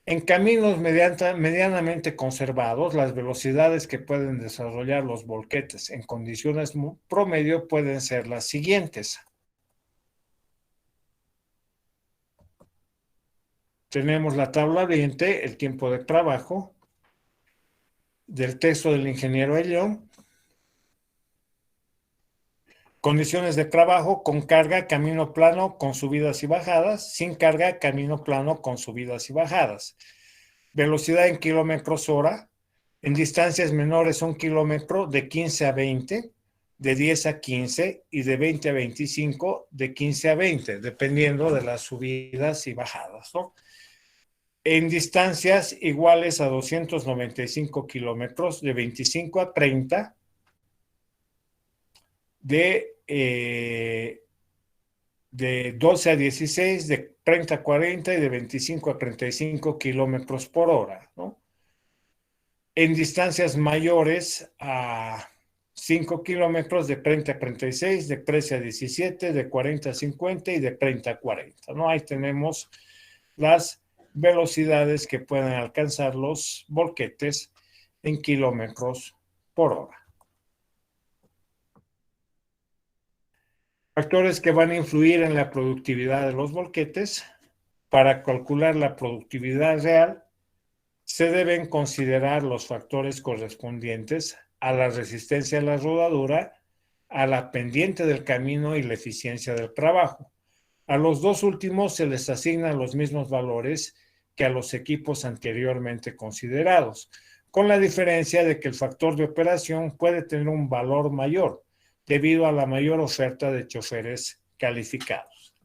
En caminos medianamente conservados, las velocidades que pueden desarrollar los volquetes en condiciones promedio pueden ser las siguientes. Tenemos la tabla 20, el tiempo de trabajo, del texto del ingeniero Ayllón. Condiciones de trabajo con carga, camino plano con subidas y bajadas, sin carga, camino plano con subidas y bajadas. Velocidad en kilómetros hora, en distancias menores a 1 kilómetro, de 15 a 20, de 10 a 15 y de 20 a 25, de 15 a 20, dependiendo de las subidas y bajadas, ¿no? En distancias iguales a 295 kilómetros, de 25 a 30, de 12 a 16, de 30 a 40 y de 25 a 35 kilómetros por hora, ¿no? en distancias mayores a 5 kilómetros, de 30 a 36, de 13 a 17, de 40 a 50 y de 30 a 40, ¿no? Ahí tenemos las velocidades que pueden alcanzar los volquetes en kilómetros por hora. Factores que van a influir en la productividad de los volquetes. Para calcular la productividad real, se deben considerar los factores correspondientes a la resistencia a la rodadura, a la pendiente del camino y la eficiencia del trabajo. A los dos últimos se les asignan los mismos valores que a los equipos anteriormente considerados, con la diferencia de que el factor de operación puede tener un valor mayor debido a la mayor oferta de choferes calificados.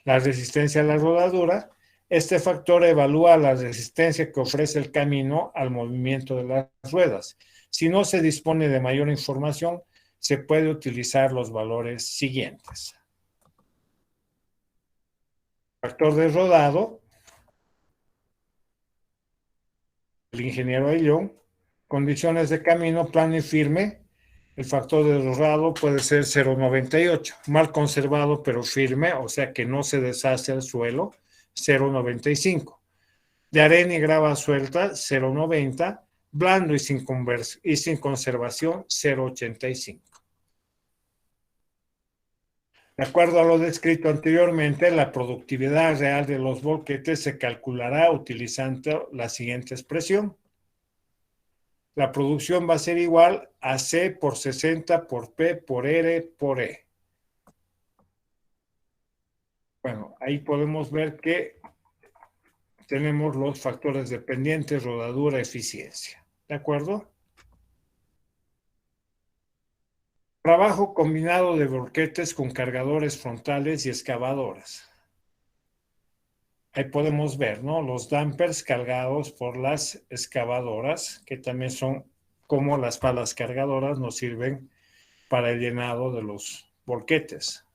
La resistencia a la rodadura. Este factor evalúa la resistencia que ofrece el camino al movimiento de las ruedas. Si no se dispone de mayor información, se puede utilizar los valores siguientes. Factor de rodado. El ingeniero Ayllón. Condiciones de camino plano y firme. El factor de rodado puede ser 0,98. Mal conservado pero firme, o sea que no se deshace al suelo, 0,95. De arena y grava suelta, 0,90. Blando y sin conservación, 0,85. De acuerdo a lo descrito anteriormente, la productividad real de los volquetes se calculará utilizando la siguiente expresión. La producción va a ser igual a C por 60 por P por R por E. Bueno, ahí podemos ver que tenemos los factores dependientes, rodadura, eficiencia. ¿De acuerdo? Trabajo combinado de volquetes con cargadores frontales y excavadoras. Ahí podemos ver, ¿no? Los dampers cargados por las excavadoras, que también son como las palas cargadoras, nos sirven para el llenado de los volquetes.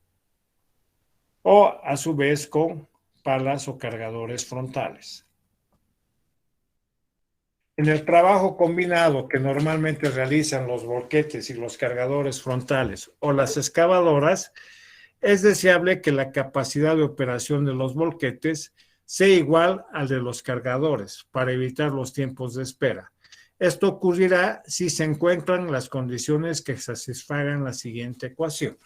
O a su vez con palas o cargadores frontales. En el trabajo combinado que normalmente realizan los volquetes y los cargadores frontales o las excavadoras, es deseable que la capacidad de operación de los volquetes sea igual al de los cargadores para evitar los tiempos de espera. Esto ocurrirá si se encuentran las condiciones que satisfagan la siguiente ecuación.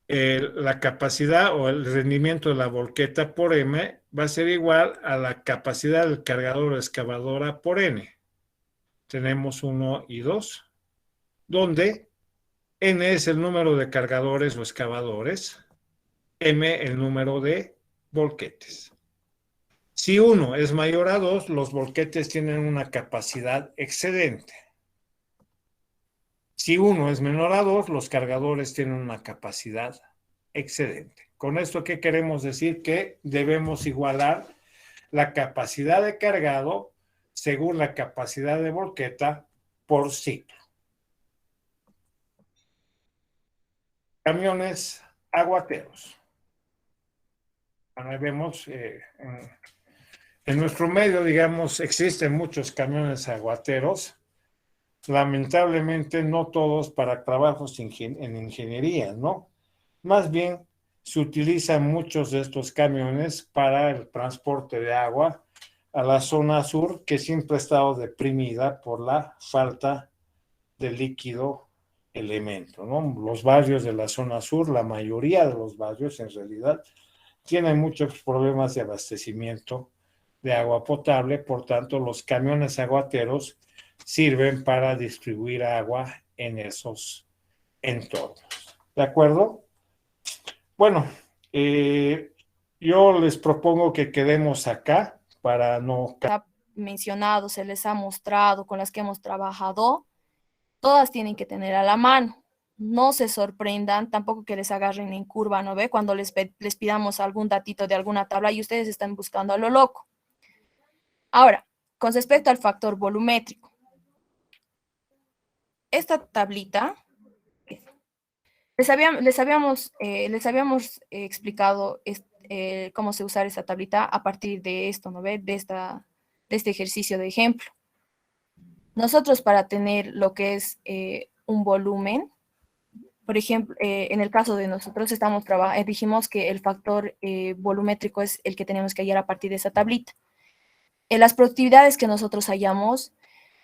La capacidad o el rendimiento de la volqueta por M va a ser igual a la capacidad del cargador o excavadora por N. Tenemos 1 y 2, donde N es el número de cargadores o excavadores, M el número de volquetes. Si 1 es mayor a 2, los volquetes tienen una capacidad excedente. Si 1 es menor a 2, los cargadores tienen una capacidad excedente. Con esto, ¿qué queremos decir? Que debemos igualar la capacidad de cargado según la capacidad de volqueta por ciclo. Camiones aguateros. Ahora vemos, en nuestro medio, digamos, existen muchos camiones aguateros. Lamentablemente no todos para trabajos en ingeniería, ¿no? Más bien se utilizan muchos de estos camiones para el transporte de agua a la zona sur, que siempre ha estado deprimida por la falta de líquido elemento, ¿no? Los barrios de la zona sur, la mayoría de los barrios en realidad, tienen muchos problemas de abastecimiento de agua potable, por tanto los camiones aguateros sirven para distribuir agua en esos entornos. ¿De acuerdo? Bueno, yo les propongo que quedemos acá para no... mencionado, se les ha mostrado, con las que hemos trabajado, todas tienen que tener a la mano. No se sorprendan, tampoco que les agarren en curva, ¿no ve? Cuando les pidamos algún datito de alguna tabla y ustedes están buscando a lo loco. Ahora, con respecto al factor volumétrico. Esta tablita, les habíamos explicado cómo se usa esta tablita a partir de esto, ¿no ve? De esta de este ejercicio de ejemplo. Nosotros para tener lo que es un volumen, por ejemplo, en el caso de nosotros dijimos que el factor volumétrico es el que tenemos que hallar a partir de esa tablita. Las productividades que nosotros hallamos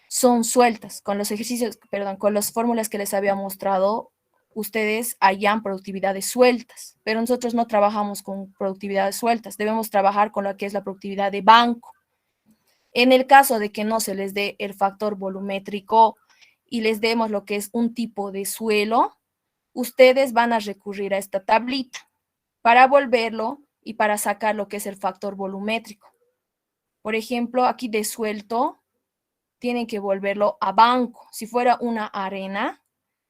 son sueltas. Con los ejercicios, perdón, con las fórmulas que les había mostrado, ustedes hallan productividades sueltas, pero nosotros no trabajamos con productividades sueltas, debemos trabajar con lo que es la productividad de banco. En el caso de que no se les dé el factor volumétrico y les demos lo que es un tipo de suelo, ustedes van a recurrir a esta tablita para volverlo y para sacar lo que es el factor volumétrico. Por ejemplo, aquí de suelto, tienen que volverlo a banco. Si fuera una arena,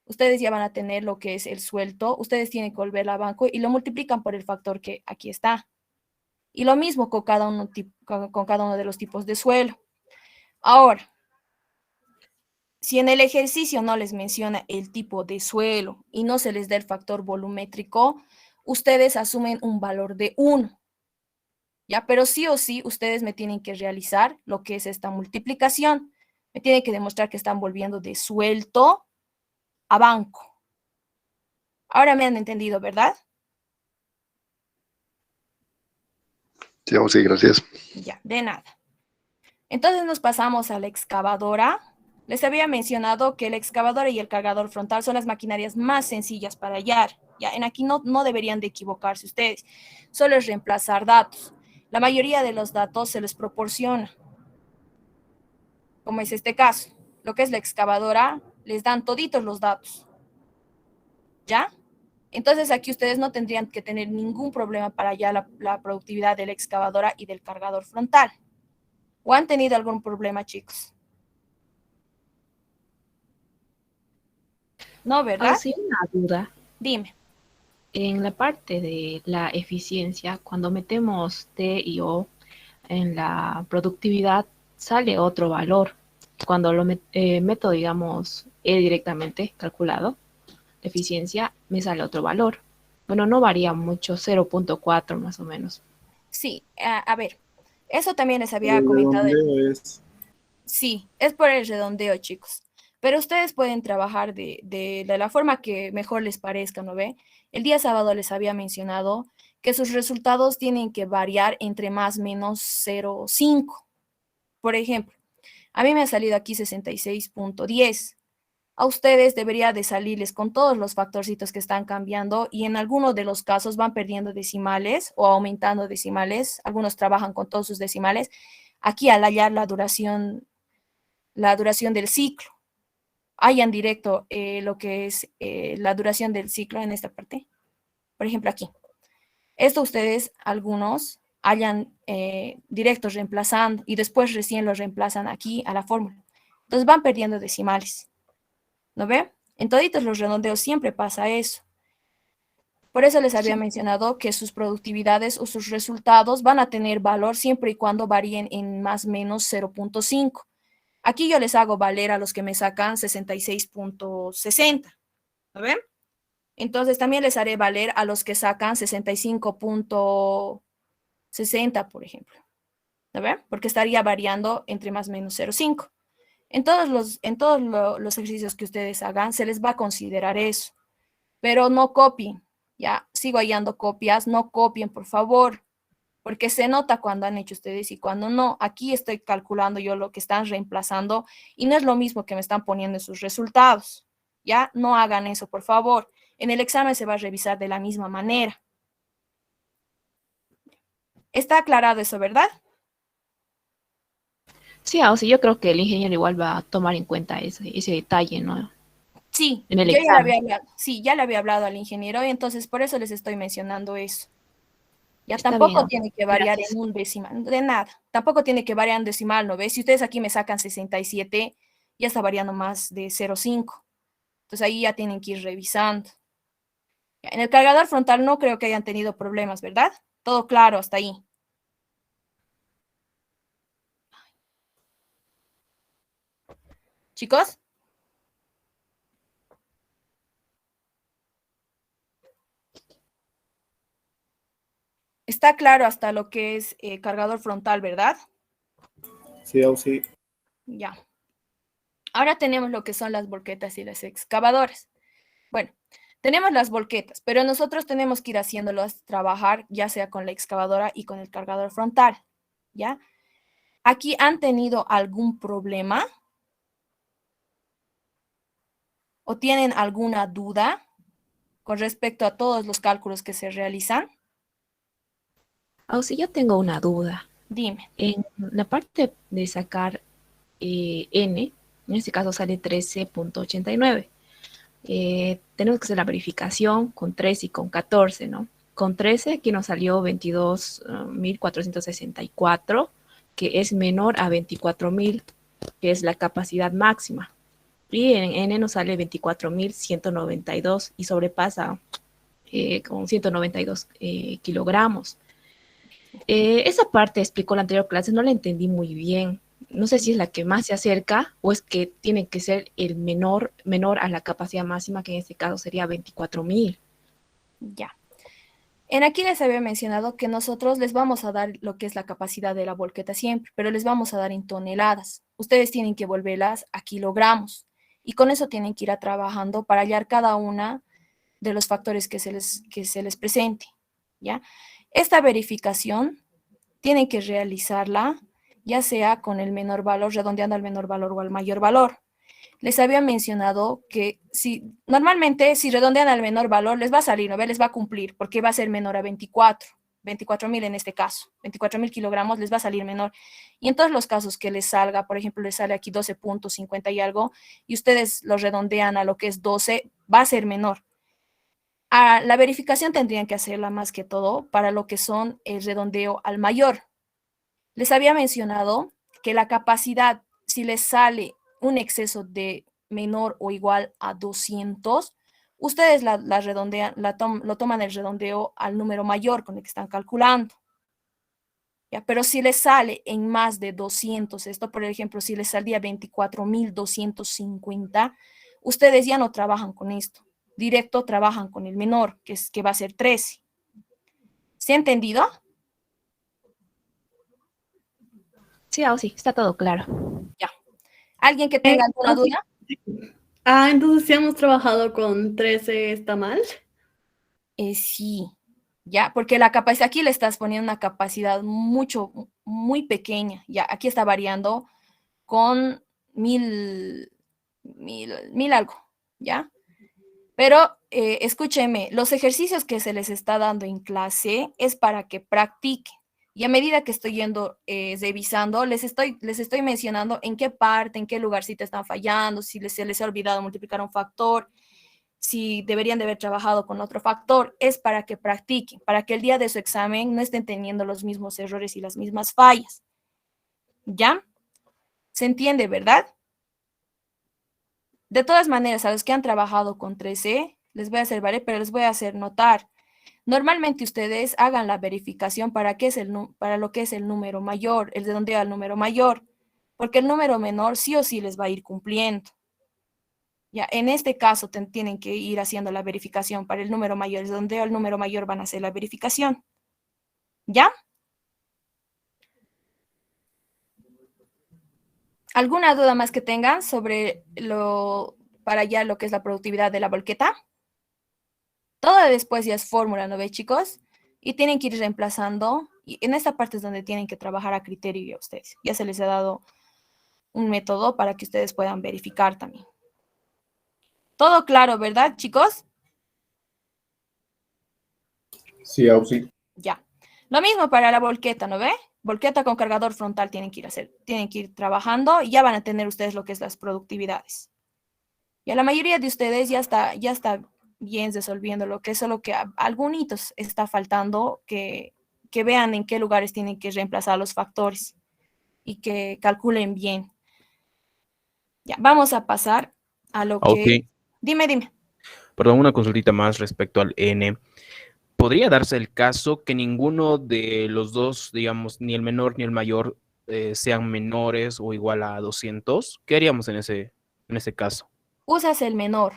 ustedes ya van a tener lo que es el suelto, ustedes tienen que volverlo a banco y lo multiplican por el factor que aquí está. Y lo mismo con cada uno de los tipos de suelo. Ahora, si en el ejercicio no les menciona el tipo de suelo y no se les da el factor volumétrico, ustedes asumen un valor de 1. ¿Ya? Pero sí o sí, ustedes me tienen que realizar lo que es esta multiplicación. Me tienen que demostrar que están volviendo de suelto a banco. Ahora me han entendido, ¿verdad? Sí, gracias. Ya, de nada. Entonces nos pasamos a la excavadora. Les había mencionado que la excavadora y el cargador frontal son las maquinarias más sencillas para hallar. Ya, en aquí no deberían de equivocarse ustedes. Solo es reemplazar datos. La mayoría de los datos se les proporciona. Como es este caso. Lo que es la excavadora, les dan toditos los datos. ¿Ya? Entonces aquí ustedes no tendrían que tener ningún problema para hallar la productividad de la excavadora y del cargador frontal. ¿O han tenido algún problema, chicos? No, ¿verdad? Sí, una duda. Dime. En la parte de la eficiencia, cuando metemos T y O en la productividad, sale otro valor. Cuando lo meto, digamos, E directamente calculado, la eficiencia, me sale otro valor. Bueno, no varía mucho, 0.4 más o menos. Sí, a ver, eso también les había comentado. Sí, es por el redondeo, chicos. Pero ustedes pueden trabajar de la forma que mejor les parezca, ¿no ve? El día sábado les había mencionado que sus resultados tienen que variar entre más o menos 0,5. Por ejemplo, a mí me ha salido aquí 66.10. A ustedes debería de salirles con todos los factorcitos que están cambiando y en algunos de los casos van perdiendo decimales o aumentando decimales. Algunos trabajan con todos sus decimales. Aquí al hallar la duración del ciclo, hallan directo lo que es la duración del ciclo en esta parte. Por ejemplo, aquí. Esto ustedes, algunos, hallan directos reemplazando y después recién los reemplazan aquí a la fórmula. Entonces van perdiendo decimales. ¿No ve? En toditos los redondeos siempre pasa eso. Por eso les había mencionado que sus productividades o sus resultados van a tener valor siempre y cuando varíen en más o menos 0.5. Aquí yo les hago valer a los que me sacan 66.60. ¿No ven? Entonces también les haré valer a los que sacan 65.60, por ejemplo. ¿No ven? Porque estaría variando entre más o menos 0.5. En todos los ejercicios que ustedes hagan, se les va a considerar eso. Pero no copien. Ya, sigo hallando copias. No copien, por favor. Porque se nota cuando han hecho ustedes y cuando no. Aquí estoy calculando yo lo que están reemplazando y no es lo mismo que me están poniendo en sus resultados. Ya, no hagan eso, por favor. En el examen se va a revisar de la misma manera. ¿Está aclarado eso, verdad? Sí, o sea, yo creo que el ingeniero igual va a tomar en cuenta ese detalle, ¿no? Sí, en el yo examen. ya le había hablado. Sí, ya le había hablado al ingeniero y entonces por eso les estoy mencionando eso. Ya Está tampoco bien. tiene que variar Gracias. en un decimal, de nada. Tampoco tiene que variar en decimal, ¿no ves? Si ustedes aquí me sacan 67, ya está variando más de 0,5. Entonces ahí ya tienen que ir revisando. Ya, en el cargador frontal no creo que hayan tenido problemas, ¿verdad? Todo claro hasta ahí. ¿Chicos? Está claro hasta lo que es cargador frontal, ¿verdad? Sí, o sí. Ya. Ahora tenemos lo que son las volquetas y las excavadoras. Bueno, tenemos las volquetas, pero nosotros tenemos que ir haciéndolas trabajar, ya sea con la excavadora y con el cargador frontal, ¿ya? ¿Aquí han tenido algún problema? ¿O tienen alguna duda con respecto a todos los cálculos que se realizan? O sí, yo tengo una duda. Dime. En la parte de sacar N, en este caso sale 13.89. Tenemos que hacer la verificación con 13 y con 14, ¿no? Con 13 aquí nos salió 22.464, que es menor a 24.000, que es la capacidad máxima. Y en N nos sale 24.192 y sobrepasa con 192 kilogramos. Esa parte explicó la anterior clase, no la entendí muy bien. No sé si es la que más se acerca o es que tiene que ser el menor a la capacidad máxima, que en este caso sería 24.000. Ya. En aquí les había mencionado que nosotros les vamos a dar lo que es la capacidad de la volqueta siempre, pero les vamos a dar en toneladas. Ustedes tienen que volverlas a kilogramos y con eso tienen que ir trabajando para hallar cada una de los factores que se les presente, ¿ya? Esta verificación tienen que realizarla ya sea con el menor valor, redondeando al menor valor o al mayor valor. Les había mencionado que normalmente si redondean al menor valor les va a salir, ¿no? Les va a cumplir porque va a ser menor a 24.000 en este caso, 24.000 kilogramos les va a salir menor. Y en todos los casos que les salga, por ejemplo, les sale aquí 12.50 y algo, y ustedes lo redondean a lo que es 12, va a ser menor. La verificación tendrían que hacerla más que todo para lo que son el redondeo al mayor. Les había mencionado que la capacidad, si les sale un exceso de menor o igual a 200, ustedes la redondean, lo toman el redondeo al número mayor con el que están calculando. ¿Ya? Pero si les sale en más de 200, esto por ejemplo, si les salía 24.250, ustedes ya no trabajan con esto. Directo trabajan con el menor, que va a ser 13. ¿Se ha entendido? Sí, sí, está todo claro. Ya. ¿Alguien que tenga alguna duda? Entonces si hemos trabajado con 13, ¿está mal? Sí, ya, porque la capacidad, aquí le estás poniendo una capacidad muy pequeña, ya, aquí está variando con 1.000 algo, ¿ya? Pero escúcheme, los ejercicios que se les está dando en clase es para que practiquen. Y a medida que estoy yendo revisando, les estoy mencionando en qué parte, en qué lugarcito están fallando, si se les ha olvidado multiplicar un factor, si deberían de haber trabajado con otro factor. Es para que practiquen, para que el día de su examen no estén teniendo los mismos errores y las mismas fallas. ¿Ya? ¿Se entiende, verdad? De todas maneras, a los que han trabajado con 13, les voy a hacer variar, pero les voy a hacer notar. Normalmente ustedes hagan la verificación para lo que es el número mayor, el redondeo al número mayor, porque el número menor sí o sí les va a ir cumpliendo. Ya, en este caso tienen que ir haciendo la verificación para el número mayor, el redondeo al número mayor van a hacer la verificación. ¿Ya? ¿Alguna duda más que tengan sobre para allá lo que es la productividad de la volqueta? Todo después ya es fórmula, ¿no ve, chicos? Y tienen que ir reemplazando. Y en esta parte es donde tienen que trabajar a criterio ya ustedes. Ya se les ha dado un método para que ustedes puedan verificar también. Todo claro, ¿verdad, chicos? Sí, sí. Ya. Lo mismo para la volqueta, ¿no ve? Volqueta con cargador frontal tienen que ir trabajando y ya van a tener ustedes lo que es las productividades. Y a la mayoría de ustedes ya está bien resolviendo lo que es solo que a algunos está faltando que vean en qué lugares tienen que reemplazar los factores y que calculen bien. Ya, vamos a pasar a lo que... Okay. Dime. Perdón, una consultita más respecto al N. ¿Podría darse el caso que ninguno de los dos, digamos, ni el menor ni el mayor, sean menores o igual a 200? ¿Qué haríamos en ese caso? Usas el menor.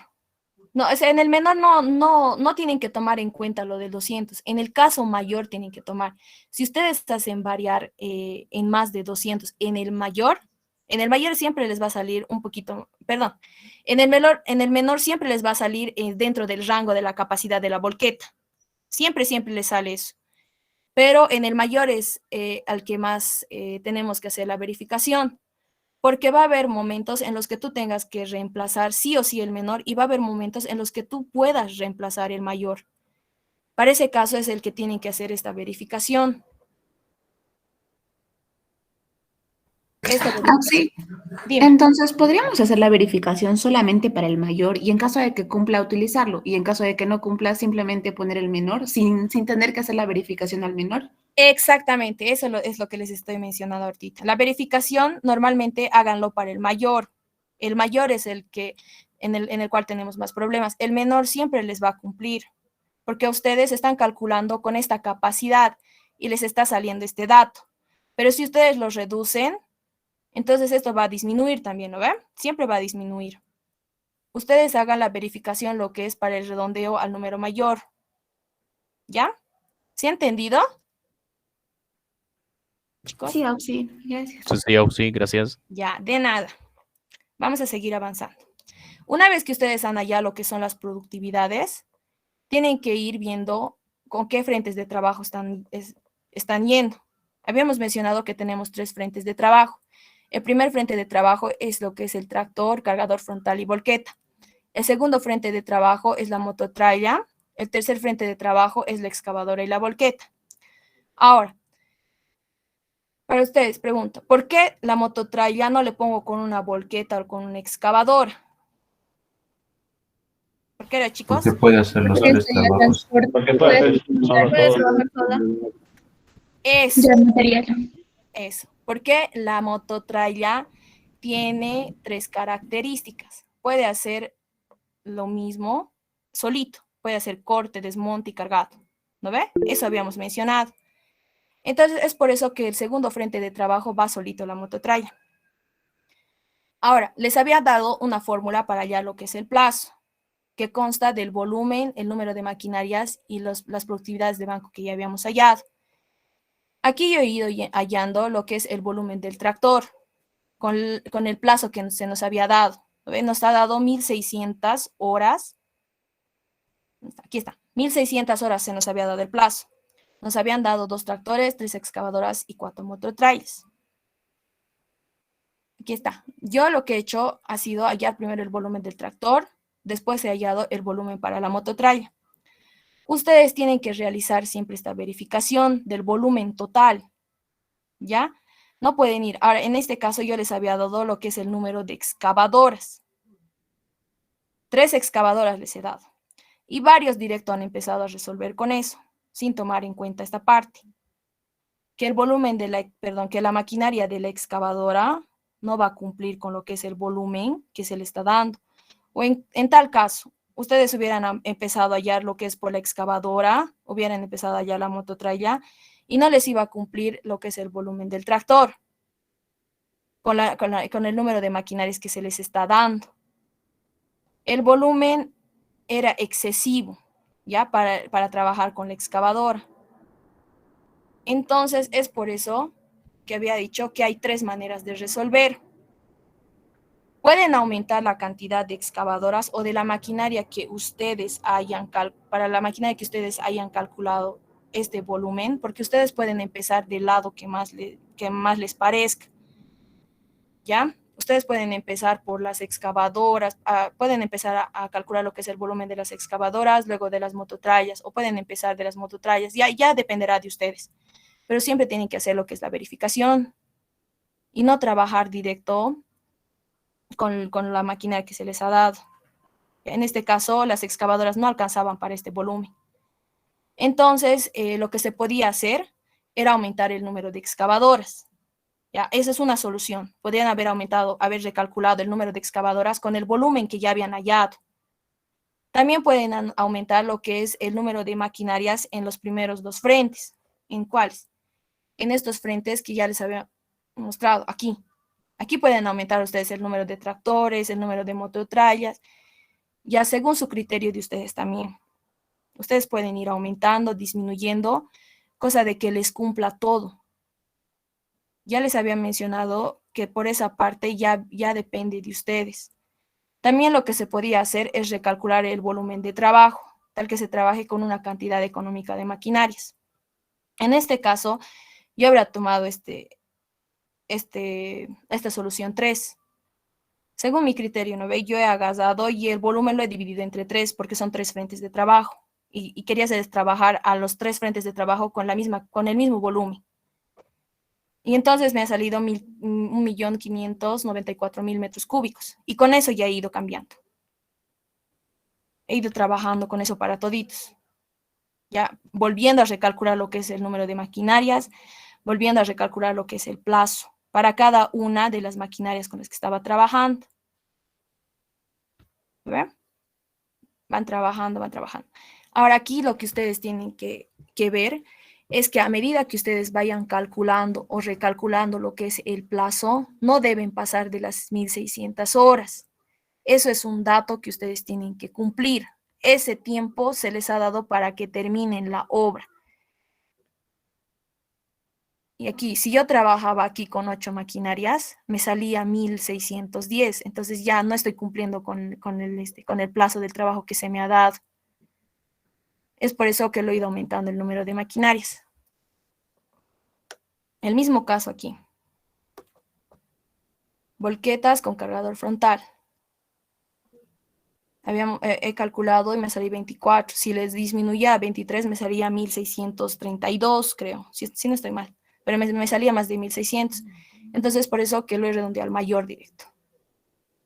No, o sea, en el menor no tienen que tomar en cuenta lo de 200. En el caso mayor tienen que tomar. Si ustedes hacen variar en más de 200, en el mayor siempre les va a salir un poquito, perdón, en el menor siempre les va a salir dentro del rango de la capacidad de la volqueta. Siempre les sale eso. Pero en el mayor es al que más tenemos que hacer la verificación. Porque va a haber momentos en los que tú tengas que reemplazar sí o sí el menor y va a haber momentos en los que tú puedas reemplazar el mayor. Para ese caso es el que tienen que hacer esta verificación. Sí. Entonces, podríamos hacer la verificación solamente para el mayor y en caso de que cumpla, utilizarlo. Y en caso de que no cumpla, simplemente poner el menor sin tener que hacer la verificación al menor. Exactamente, eso es lo que les estoy mencionando ahorita. La verificación normalmente háganlo para el mayor. El mayor es el que en el cual tenemos más problemas. El menor siempre les va a cumplir, porque ustedes están calculando con esta capacidad y les está saliendo este dato. Pero si ustedes los reducen, entonces esto va a disminuir también, ¿no ven? Siempre va a disminuir. Ustedes hagan la verificación lo que es para el redondeo al número mayor. ¿Ya? ¿Sí ha entendido? Chicos. Sí, sí, gracias. Sí, gracias. Ya, de nada. Vamos a seguir avanzando. Una vez que ustedes han hallado lo que son las productividades, tienen que ir viendo con qué frentes de trabajo están yendo. Habíamos mencionado que tenemos 3 frentes de trabajo. El primer frente de trabajo es lo que es el tractor, cargador frontal y volqueta. El segundo frente de trabajo es la mototralla. El tercer frente de trabajo es la excavadora y la volqueta. Ahora, para ustedes, pregunto, ¿por qué la mototralla no le pongo con una volqueta o con una excavadora? ¿Por qué, chicos? Porque puede hacer los 3 trabajos. Porque puede hacer Eso. Ya, material. Eso. Porque la mototralla tiene 3 características. Puede hacer lo mismo solito. Puede hacer corte, desmonte y cargado. ¿No ve? Eso habíamos mencionado. Entonces, es por eso que el segundo frente de trabajo va solito la mototralla. Ahora, les había dado una fórmula para hallar lo que es el plazo, que consta del volumen, el número de maquinarias y las productividades de banco que ya habíamos hallado. Aquí yo he ido hallando lo que es el volumen del tractor, con el plazo que se nos había dado. Nos ha dado 1.600 horas. Aquí está, 1.600 horas se nos había dado el plazo. Nos habían dado 2 tractores, 3 excavadoras y 4 mototrailers. Aquí está. Yo lo que he hecho ha sido hallar primero el volumen del tractor, después he hallado el volumen para la mototrailer. Ustedes tienen que realizar siempre esta verificación del volumen total, ¿ya? No pueden ir. Ahora, en este caso yo les había dado lo que es el número de excavadoras. 3 excavadoras les he dado. Y varios directo han empezado a resolver con eso, sin tomar en cuenta esta parte. Que el volumen que la maquinaria de la excavadora no va a cumplir con lo que es el volumen que se le está dando. O en tal caso, ustedes hubieran empezado a hallar lo que es por la excavadora, hubieran empezado a hallar la mototralla y no les iba a cumplir lo que es el volumen del tractor con el número de maquinarias que se les está dando. El volumen era excesivo, ¿ya? Para trabajar con la excavadora. Entonces, es por eso que había dicho que hay 3 maneras de resolver. Pueden aumentar la cantidad de excavadoras o de la maquinaria que ustedes para la maquinaria que ustedes hayan calculado este volumen, porque ustedes pueden empezar del lado que más les parezca, ¿ya? Ustedes pueden empezar por las excavadoras, pueden empezar a calcular lo que es el volumen de las excavadoras, luego de las mototrallas, o pueden empezar de las mototrallas, ya dependerá de ustedes. Pero siempre tienen que hacer lo que es la verificación y no trabajar directo con la máquina que se les ha dado. En este caso, las excavadoras no alcanzaban para este volumen. Entonces, lo que se podía hacer era aumentar el número de excavadoras. ¿Ya? Esa es una solución. Podrían haber recalculado el número de excavadoras con el volumen que ya habían hallado. También pueden aumentar lo que es el número de maquinarias en los primeros 2 frentes. ¿En cuáles? En estos frentes que ya les había mostrado, aquí. Aquí pueden aumentar ustedes el número de tractores, el número de mototrallas. Ya según su criterio de ustedes también. Ustedes pueden ir aumentando, disminuyendo, cosa de que les cumpla todo. Ya les había mencionado que por esa parte ya depende de ustedes. También lo que se podía hacer es recalcular el volumen de trabajo, tal que se trabaje con una cantidad económica de maquinarias. En este caso, yo habría tomado esta solución 3. Según mi criterio, ¿no ve? Yo he agasado y el volumen lo he dividido entre 3 porque son 3 frentes de trabajo. Y quería hacer trabajar a los 3 frentes de trabajo con el mismo volumen. Y entonces me ha salido 1.594.000 metros cúbicos. Y con eso ya he ido cambiando. He ido trabajando con eso para toditos. Ya volviendo a recalcular lo que es el número de maquinarias, volviendo a recalcular lo que es el plazo para cada una de las maquinarias con las que estaba trabajando. ¿Ven? Van trabajando, van trabajando. Ahora aquí lo que ustedes tienen que ver es que a medida que ustedes vayan calculando o recalculando lo que es el plazo, no deben pasar de las 1.600 horas. Eso es un dato que ustedes tienen que cumplir. Ese tiempo se les ha dado para que terminen la obra. Y aquí, si yo trabajaba aquí con 8 maquinarias, me salía 1.610. Entonces ya no estoy cumpliendo con el plazo del trabajo que se me ha dado. Es por eso que lo he ido aumentando el número de maquinarias. El mismo caso aquí. Volquetas con cargador frontal. He calculado y me salí 24. Si les disminuía a 23, me salía 1.632, creo. Si no estoy mal. Pero me salía más de 1.600. Entonces, por eso que lo he redondeado al mayor directo.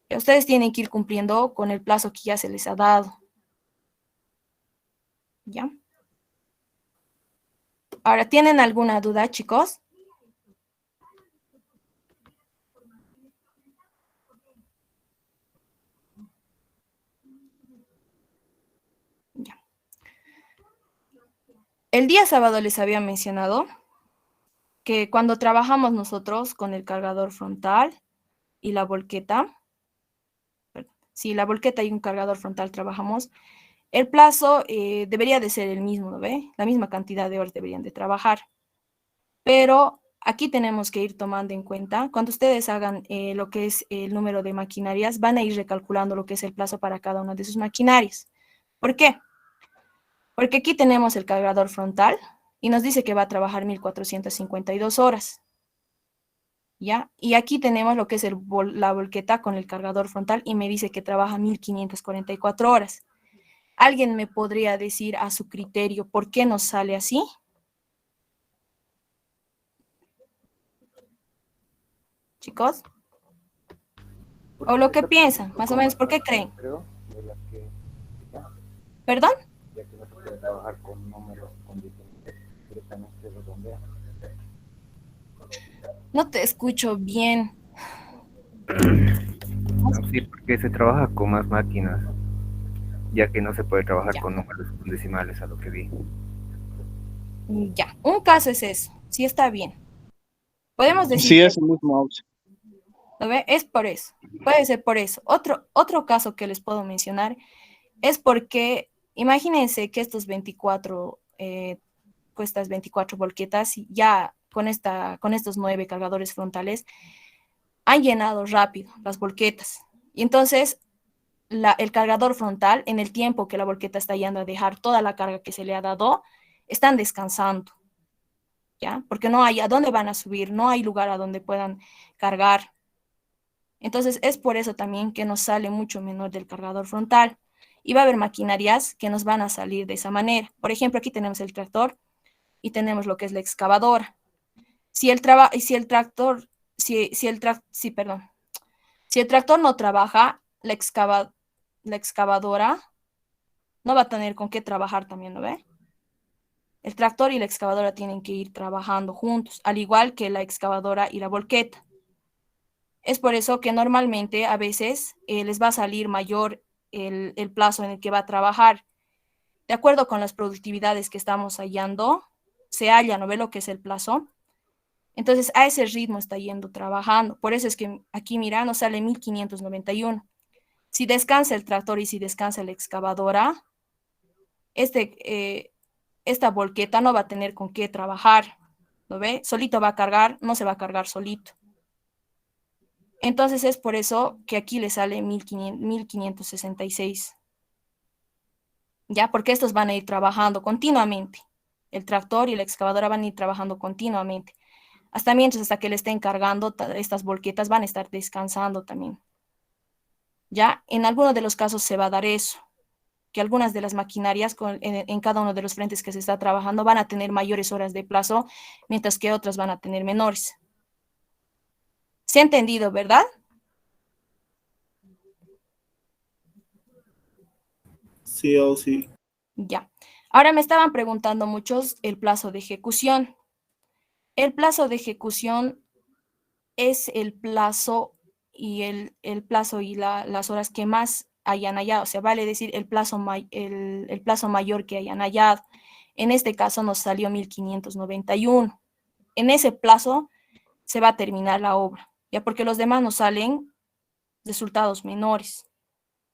Y ustedes tienen que ir cumpliendo con el plazo que ya se les ha dado. ¿Ya? Ahora, ¿tienen alguna duda, chicos? Ya. El día sábado les había mencionado que cuando trabajamos nosotros con el cargador frontal y la volqueta, si la volqueta y un cargador frontal trabajamos, el plazo debería de ser el mismo, ¿no ve? La misma cantidad de horas deberían de trabajar. Pero aquí tenemos que ir tomando en cuenta, cuando ustedes hagan lo que es el número de maquinarias, van a ir recalculando lo que es el plazo para cada una de sus maquinarias. ¿Por qué? Porque aquí tenemos el cargador frontal y nos dice que va a trabajar 1.452 horas. ¿Ya? Y aquí tenemos lo que es la volqueta con el cargador frontal y me dice que trabaja 1.544 horas. ¿Alguien me podría decir a su criterio por qué nos sale así? Chicos. O lo que piensan, más o menos, ¿por qué creen? ¿Perdón? Ya que no se puede trabajar con números condicionales, directamente redondea. No te escucho bien. Sí, porque se trabaja con más máquinas, ya que no se puede trabajar con números decimales, a lo que vi. Ya, un caso es eso, sí está bien. Podemos decir... Sí, es el mismo opción. ¿Lo ve? Es por eso, puede ser por eso. Otro caso que les puedo mencionar es porque, imagínense que estos 24, estas 24 volquetas, ya con estos 9 cargadores frontales, han llenado rápido las volquetas. Y entonces, el cargador frontal, en el tiempo que la volqueta está yendo a dejar toda la carga que se le ha dado, están descansando, ¿ya? Porque no hay a dónde van a subir, no hay lugar a donde puedan cargar. Entonces, es por eso también que nos sale mucho menor del cargador frontal. Y va a haber maquinarias que nos van a salir de esa manera. Por ejemplo, aquí tenemos el tractor y tenemos lo que es la excavadora. Si el tractor no trabaja, la excavadora no va a tener con qué trabajar también, ¿no ve? El tractor y la excavadora tienen que ir trabajando juntos, al igual que la excavadora y la volqueta. Es por eso que normalmente a veces les va a salir mayor el plazo en el que va a trabajar. De acuerdo con las productividades que estamos hallando, se halla, ¿no ve lo que es el plazo? Entonces, a ese ritmo está yendo trabajando. Por eso es que aquí, mira, nos sale 1.591. Si descansa el tractor y si descansa la excavadora, esta volqueta no va a tener con qué trabajar, ¿lo ve? Solito va a cargar, no se va a cargar solito. Entonces es por eso que aquí le sale 1566. ¿Ya? Porque estos van a ir trabajando continuamente. El tractor y la excavadora van a ir trabajando continuamente. Hasta que le estén cargando, estas volquetas van a estar descansando también. ¿Ya? En algunos de los casos se va a dar eso, que algunas de las maquinarias en cada uno de los frentes que se está trabajando van a tener mayores horas de plazo, mientras que otras van a tener menores. ¿Se ha entendido, verdad? Sí o sí. Ya. Ahora me estaban preguntando muchos el plazo de ejecución. El plazo de ejecución es el plazo y las horas que más hayan hallado. O sea, vale decir el plazo mayor que hayan hallado. En este caso nos salió 1591. En ese plazo se va a terminar la obra, ya porque los demás nos salen resultados menores.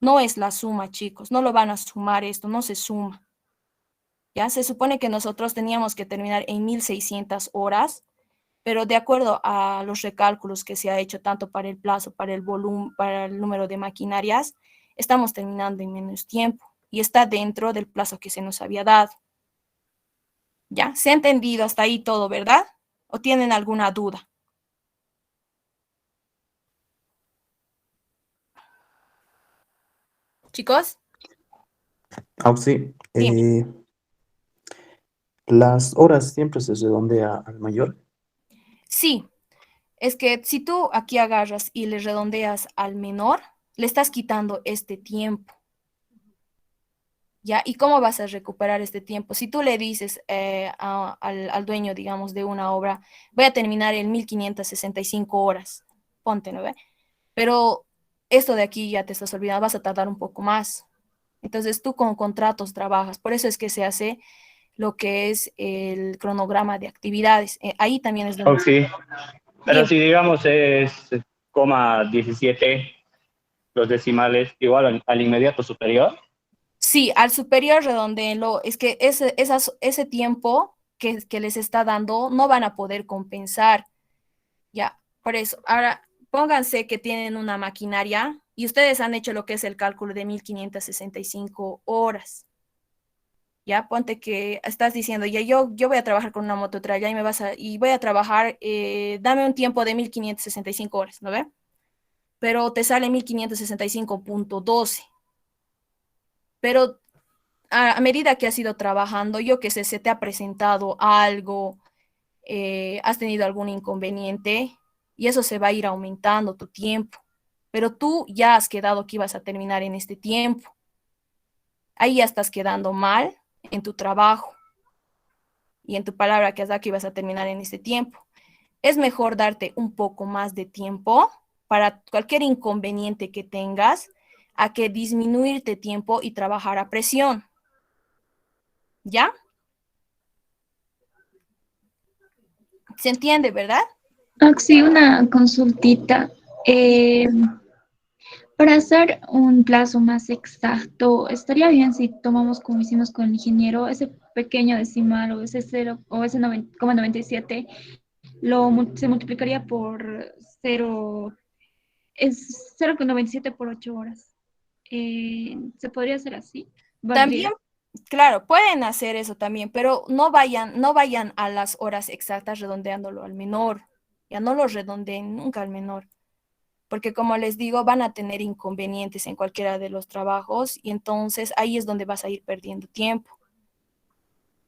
No es la suma, chicos, no lo van a sumar esto, no se suma. Ya se supone que nosotros teníamos que terminar en 1600 horas, pero de acuerdo a los recálculos que se ha hecho tanto para el plazo, para el volumen, para el número de maquinarias, estamos terminando en menos tiempo y está dentro del plazo que se nos había dado. ¿Ya? ¿Se ha entendido hasta ahí todo, verdad? ¿O tienen alguna duda? ¿Chicos? Sí. ¿Las horas siempre se redondea al mayor? Sí. Es que si tú aquí agarras y le redondeas al menor, le estás quitando este tiempo. ¿Ya? ¿Y cómo vas a recuperar este tiempo? Si tú le dices al dueño, digamos, de una obra, voy a terminar en 1565 horas, ponte, ¿no ve? Pero esto de aquí ya te estás olvidando, vas a tardar un poco más. Entonces tú con contratos trabajas, por eso es que se hace lo que es el cronograma de actividades. Ahí también es donde... Sí, pero si digamos es coma 17 los decimales, igual al inmediato superior. Sí, al superior redondeenlo. Es que ese tiempo que les está dando no van a poder compensar. Ya, por eso. Ahora, pónganse que tienen una maquinaria y ustedes han hecho lo que es el cálculo de 1565 horas. Ya, ponte que estás diciendo, ya yo voy a trabajar con una mototralla y voy a trabajar, dame un tiempo de 1565 horas, ¿no ve? Pero te sale 1565.12. Pero a medida que has ido trabajando, yo que sé, se te ha presentado algo, has tenido algún inconveniente y eso se va a ir aumentando tu tiempo. Pero tú ya has quedado que ibas a terminar en este tiempo. Ahí ya estás quedando mal en tu trabajo y en tu palabra que has dado que ibas a terminar en este tiempo. Es mejor darte un poco más de tiempo para cualquier inconveniente que tengas, a que disminuirte tiempo y trabajar a presión. ¿Ya? ¿Se entiende, verdad? Sí, una consultita. Para hacer un plazo más exacto, estaría bien si tomamos, como hicimos con el ingeniero, ese pequeño decimal o ese 0 o ese 0,97, se multiplicaría por 0, es 0,97 por 8 horas. ¿Se podría hacer así? ¿Valdría? También, claro, pueden hacer eso también, pero no vayan a las horas exactas redondeándolo al menor. Ya no lo redondeen nunca al menor. Porque como les digo, van a tener inconvenientes en cualquiera de los trabajos y entonces ahí es donde vas a ir perdiendo tiempo.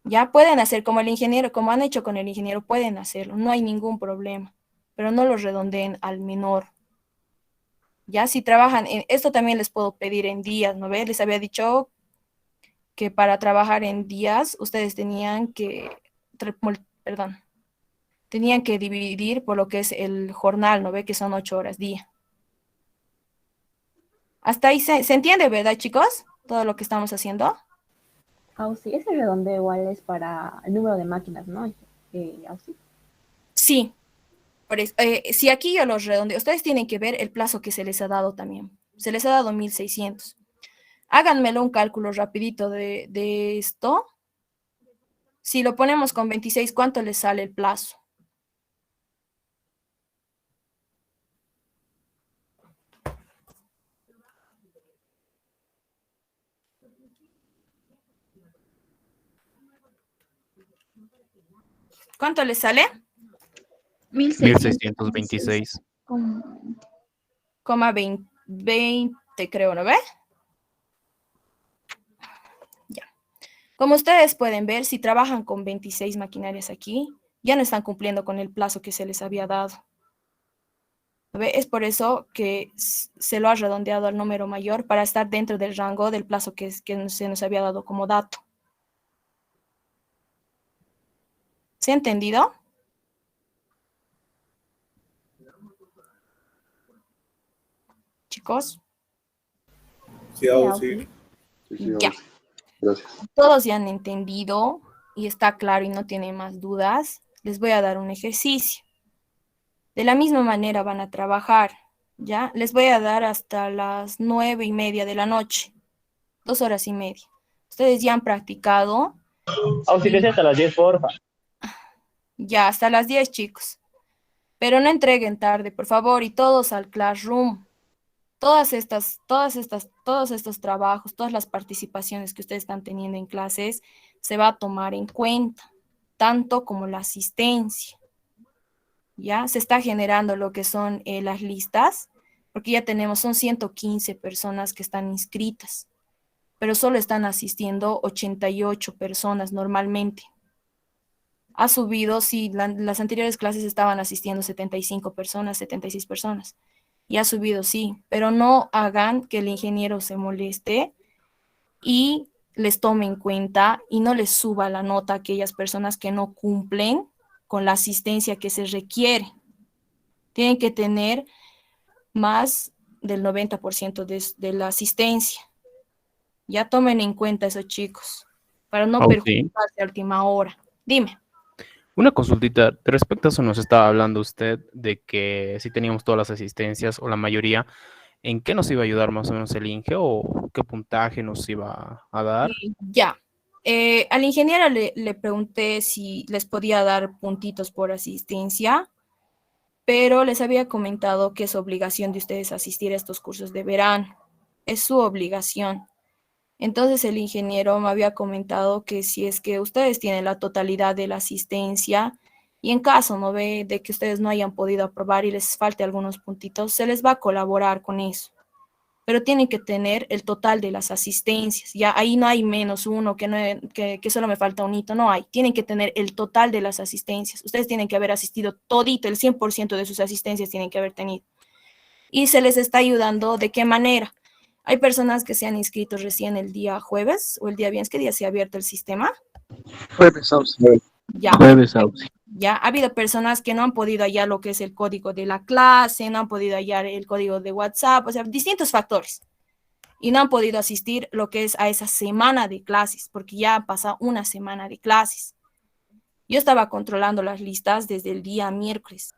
Ya pueden hacer como el ingeniero, como han hecho con el ingeniero, pueden hacerlo, no hay ningún problema, pero no lo redondeen al menor. Ya si trabajan, esto también les puedo pedir en días, ¿no ves? Les había dicho que para trabajar en días ustedes tenían que dividir por lo que es el jornal, ¿no ve? Que son 8 horas día. Hasta ahí se entiende, ¿verdad, chicos? Todo lo que estamos haciendo. Sí, ese redondeo igual es para el número de máquinas, ¿no? Sí. Por eso, si aquí yo los redondeo, ustedes tienen que ver el plazo que se les ha dado también. Se les ha dado 1.600. Háganmelo un cálculo rapidito de esto. Si lo ponemos con 26, ¿cuánto les sale el plazo? ¿Cuánto les sale? 1626. Coma 20, creo, ¿no ve? Ya. Como ustedes pueden ver, si trabajan con 26 maquinarias aquí, ya no están cumpliendo con el plazo que se les había dado. ¿No ve? Es por eso que se lo ha redondeado al número mayor para estar dentro del rango del plazo que se nos había dado como dato. ¿Se ha entendido? Chicos. Sí, sí. Ya. Gracias. Todos ya han entendido y está claro y no tienen más dudas. Les voy a dar un ejercicio. De la misma manera van a trabajar, ¿ya? Les voy a dar hasta las 9:30 de la noche. 2 horas y media. Ustedes ya han practicado. Auxíliese hasta las 10, porfa. Ya, hasta las 10, chicos. Pero no entreguen tarde, por favor, y todos al classroom. Todos estos trabajos, todas las participaciones que ustedes están teniendo en clases, se va a tomar en cuenta, tanto como la asistencia. Ya se está generando lo que son las listas, porque ya son 115 personas que están inscritas, pero solo están asistiendo 88 personas normalmente. Ha subido, sí, las anteriores clases estaban asistiendo 75 personas, 76 personas. Y ha subido, sí, pero no hagan que el ingeniero se moleste y les tome en cuenta y no les suba la nota a aquellas personas que no cumplen con la asistencia que se requiere. Tienen que tener más del 90% de la asistencia. Ya tomen en cuenta eso, chicos, para no perjudicarse a última hora. Dime. Una consultita, respecto a eso nos estaba hablando usted de que si teníamos todas las asistencias o la mayoría, ¿en qué nos iba a ayudar más o menos el INGE o qué puntaje nos iba a dar? Ya, al ingeniero le pregunté si les podía dar puntitos por asistencia, pero les había comentado que es obligación de ustedes asistir a estos cursos de verano, es su obligación. Entonces el ingeniero me había comentado que si es que ustedes tienen la totalidad de la asistencia y en caso no ve de que ustedes no hayan podido aprobar y les falte algunos puntitos, se les va a colaborar con eso. Pero tienen que tener el total de las asistencias. Ya ahí no hay menos uno, que solo me falta un hito, no hay. Tienen que tener el total de las asistencias. Ustedes tienen que haber asistido todito, el 100% de sus asistencias tienen que haber tenido. Y se les está ayudando, ¿de qué manera? Hay personas que se han inscrito recién el día jueves o el día viernes. ¿Qué día se ha abierto el sistema? Jueves, Ya. Jueves, Ya ha habido personas que no han podido hallar lo que es el código de la clase, no han podido hallar el código de WhatsApp, o sea, distintos factores. Y no han podido asistir lo que es a esa semana de clases, porque ya ha pasado una semana de clases. Yo estaba controlando las listas desde el día miércoles.